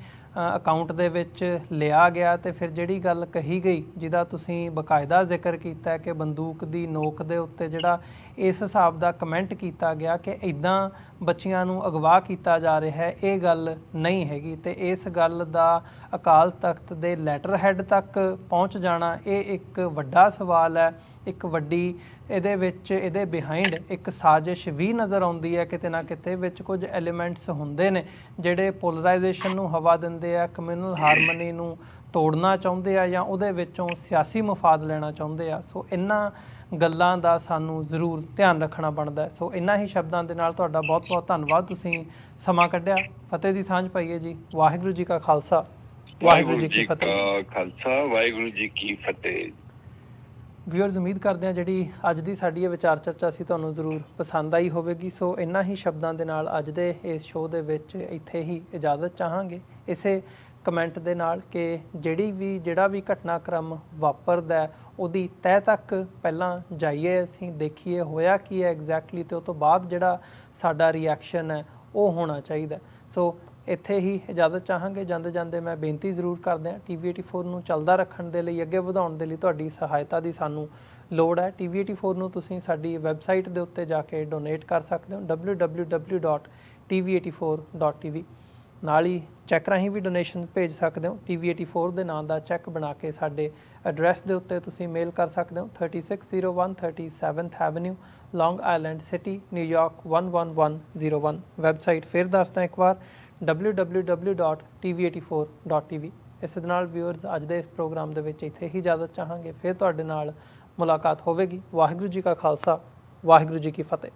ਅਕਾਊਂਟ ਦੇ ਵਿੱਚ ਲਿਆ ਗਿਆ। ਤੇ ਫਿਰ ਜਿਹੜੀ ਗੱਲ ਕਹੀ ਗਈ ਜਿਹਦਾ ਤੁਸੀਂ ਬਕਾਇਦਾ ਜ਼ਿਕਰ ਕੀਤਾ ਕਿ ਬੰਦੂਕ ਦੀ ਨੋਕ ਦੇ ਉੱਤੇ ਜਿਹੜਾ ਇਸ ਹਿਸਾਬ ਦਾ ਕਮੈਂਟ ਕੀਤਾ ਗਿਆ ਕਿ ਇੱਦਾਂ ਬੱਚੀਆਂ ਨੂੰ ਅਗਵਾ ਕੀਤਾ ਜਾ ਰਿਹਾ ਹੈ, ਇਹ ਗੱਲ ਨਹੀਂ ਹੈਗੀ। ਤੇ ਇਸ ਗੱਲ ਦਾ ਅਕਾਲ ਤਖਤ ਦੇ ਲੈਟਰ ਹੈਡ ਤੱਕ ਪਹੁੰਚ ਜਾਣਾ ਇਹ ਇੱਕ ਵੱਡਾ ਸਵਾਲ ਹੈ। ਇੱਕ ਵੱਡੀ ਇਹਦੇ ਵਿੱਚ ਇਹਦੇ ਬਿਹਾਈਂਡ ਇੱਕ ਸਾਜ਼ਿਸ਼ ਵੀ ਨਜ਼ਰ ਆਉਂਦੀ ਹੈ। ਕਿਤੇ ਨਾ ਕਿਤੇ ਵਿੱਚ ਕੁਝ ਐਲੀਮੈਂਟਸ ਹੁੰਦੇ ਨੇ ਜਿਹੜੇ ਪੋਲਰਾਈਜੇਸ਼ਨ ਨੂੰ ਹਵਾ ਦਿੰਦੇ ਆ, ਕਮਿਊਨਲ ਹਾਰਮਨੀ ਨੂੰ ਤੋੜਨਾ ਚਾਹੁੰਦੇ ਆ ਜਾਂ ਉਹਦੇ ਵਿੱਚੋਂ ਸਿਆਸੀ ਮਫਾਦ ਲੈਣਾ ਚਾਹੁੰਦੇ ਆ। ਸੋ ਇਹਨਾਂ ਗੱਲਾਂ ਦਾ ਸਾਨੂੰ ਜ਼ਰੂਰ ਧਿਆਨ ਰੱਖਣਾ ਬਣਦਾ। ਸੋ ਇਹਨਾਂ ਹੀ ਸ਼ਬਦਾਂ ਦੇ ਨਾਲ ਤੁਹਾਡਾ ਬਹੁਤ ਬਹੁਤ ਧੰਨਵਾਦ, ਤੁਸੀਂ ਸਮਾਂ ਕੱਢਿਆ, ਫਤਿਹ ਦੀ ਸਾਂਝ ਪਾਈਏ ਜੀ। ਵਾਹਿਗੁਰੂ ਜੀ ਕਾ ਖਾਲਸਾ, ਵਾਹਿਗੁਰੂ ਜੀ ਕੀ ਫਤਿਹ। ਖਾਲਸਾ, ਵਾਹਿਗੁਰੂ ਜੀ ਕੀ ਫਤਿਹ। ਵਿਊਅਰਸ, ਉਮੀਦ ਕਰਦੇ ਹਾਂ ਜਿਹੜੀ ਅੱਜ ਦੀ ਸਾਡੀ ਇਹ ਵਿਚਾਰ ਚਰਚਾ ਸੀ ਤੁਹਾਨੂੰ ਜ਼ਰੂਰ ਪਸੰਦ ਆਈ ਹੋਵੇਗੀ। ਸੋ ਇਹਨਾਂ ਹੀ ਸ਼ਬਦਾਂ ਦੇ ਨਾਲ ਅੱਜ ਦੇ ਇਸ ਸ਼ੋਅ ਦੇ ਵਿੱਚ ਇੱਥੇ ਹੀ ਇਜਾਜ਼ਤ ਚਾਹਾਂਗੇ, ਇਸੇ ਕਮੈਂਟ ਦੇ ਨਾਲ ਕਿ ਜਿਹੜਾ ਵੀ ਘਟਨਾਕ੍ਰਮ ਵਾਪਰਦਾ ਉਹਦੀ ਤਹਿ ਤੱਕ ਪਹਿਲਾਂ ਜਾਈਏ, ਅਸੀਂ ਦੇਖੀਏ ਹੋਇਆ ਕੀ ਹੈ ਐਗਜ਼ੈਕਟਲੀ, ਅਤੇ ਉਹ ਤੋਂ ਬਾਅਦ ਜਿਹੜਾ ਸਾਡਾ ਰਿਐਕਸ਼ਨ ਹੈ ਉਹ ਹੋਣਾ ਚਾਹੀਦਾ। ਸੋ ਇੱਥੇ ਹੀ ਇਜਾਜ਼ਤ ਚਾਹਾਂਗੇ। ਜਾਂਦੇ ਜਾਂਦੇ ਮੈਂ ਬੇਨਤੀ ਜ਼ਰੂਰ ਕਰਦੇ ਹਾਂ, TV 84 ਨੂੰ ਚੱਲਦਾ ਰੱਖਣ ਦੇ ਲਈ, ਅੱਗੇ ਵਧਾਉਣ ਦੇ ਲਈ ਤੁਹਾਡੀ ਸਹਾਇਤਾ ਦੀ ਸਾਨੂੰ ਲੋੜ ਹੈ। TV 84 ਨੂੰ ਤੁਸੀਂ ਸਾਡੀ ਵੈਬਸਾਈਟ ਦੇ ਉੱਤੇ ਜਾ ਕੇ ਡੋਨੇਟ ਕਰ ਸਕਦੇ ਹੋ, www.tv84.tv। ਨਾਲ ਹੀ ਚੈੱਕ ਰਾਹੀਂ ਵੀ ਡੋਨੇਸ਼ਨ ਭੇਜ ਸਕਦੇ ਹੋ। TV 84 ਦੇ ਨਾਂ ਦਾ ਚੈੱਕ ਬਣਾ ਕੇ ਸਾਡੇ ਐਡਰੈਸ ਦੇ ਉੱਤੇ ਤੁਸੀਂ ਮੇਲ ਕਰ ਸਕਦੇ ਹੋ, 3601 37th ਐਵਨਿਊ, ਲੌਂਗ ਆਈਲੈਂਡ ਸਿਟੀ, ਨਿਊਯਾਰਕ 11101। ਵੈਬਸਾਈਟ ਫਿਰ ਦੱਸਦਾ ਇੱਕ ਵਾਰ, www.tv84.tv। ਇਸ ਦੇ ਨਾਲ ਵਿਊਅਰਸ ਅੱਜ ਦੇ ਇਸ ਪ੍ਰੋਗਰਾਮ ਦੇ ਵਿੱਚ ਇੱਥੇ ਹੀ ਇਜਾਜ਼ਤ ਚਾਹਾਂਗੇ, ਫਿਰ ਤੁਹਾਡੇ ਨਾਲ ਮੁਲਾਕਾਤ ਹੋਵੇਗੀ। ਵਾਹਿਗੁਰੂ ਜੀ ਕਾ ਖਾਲਸਾ, ਵਾਹਿਗੁਰੂ ਜੀ ਕੀ ਫਤਿਹ।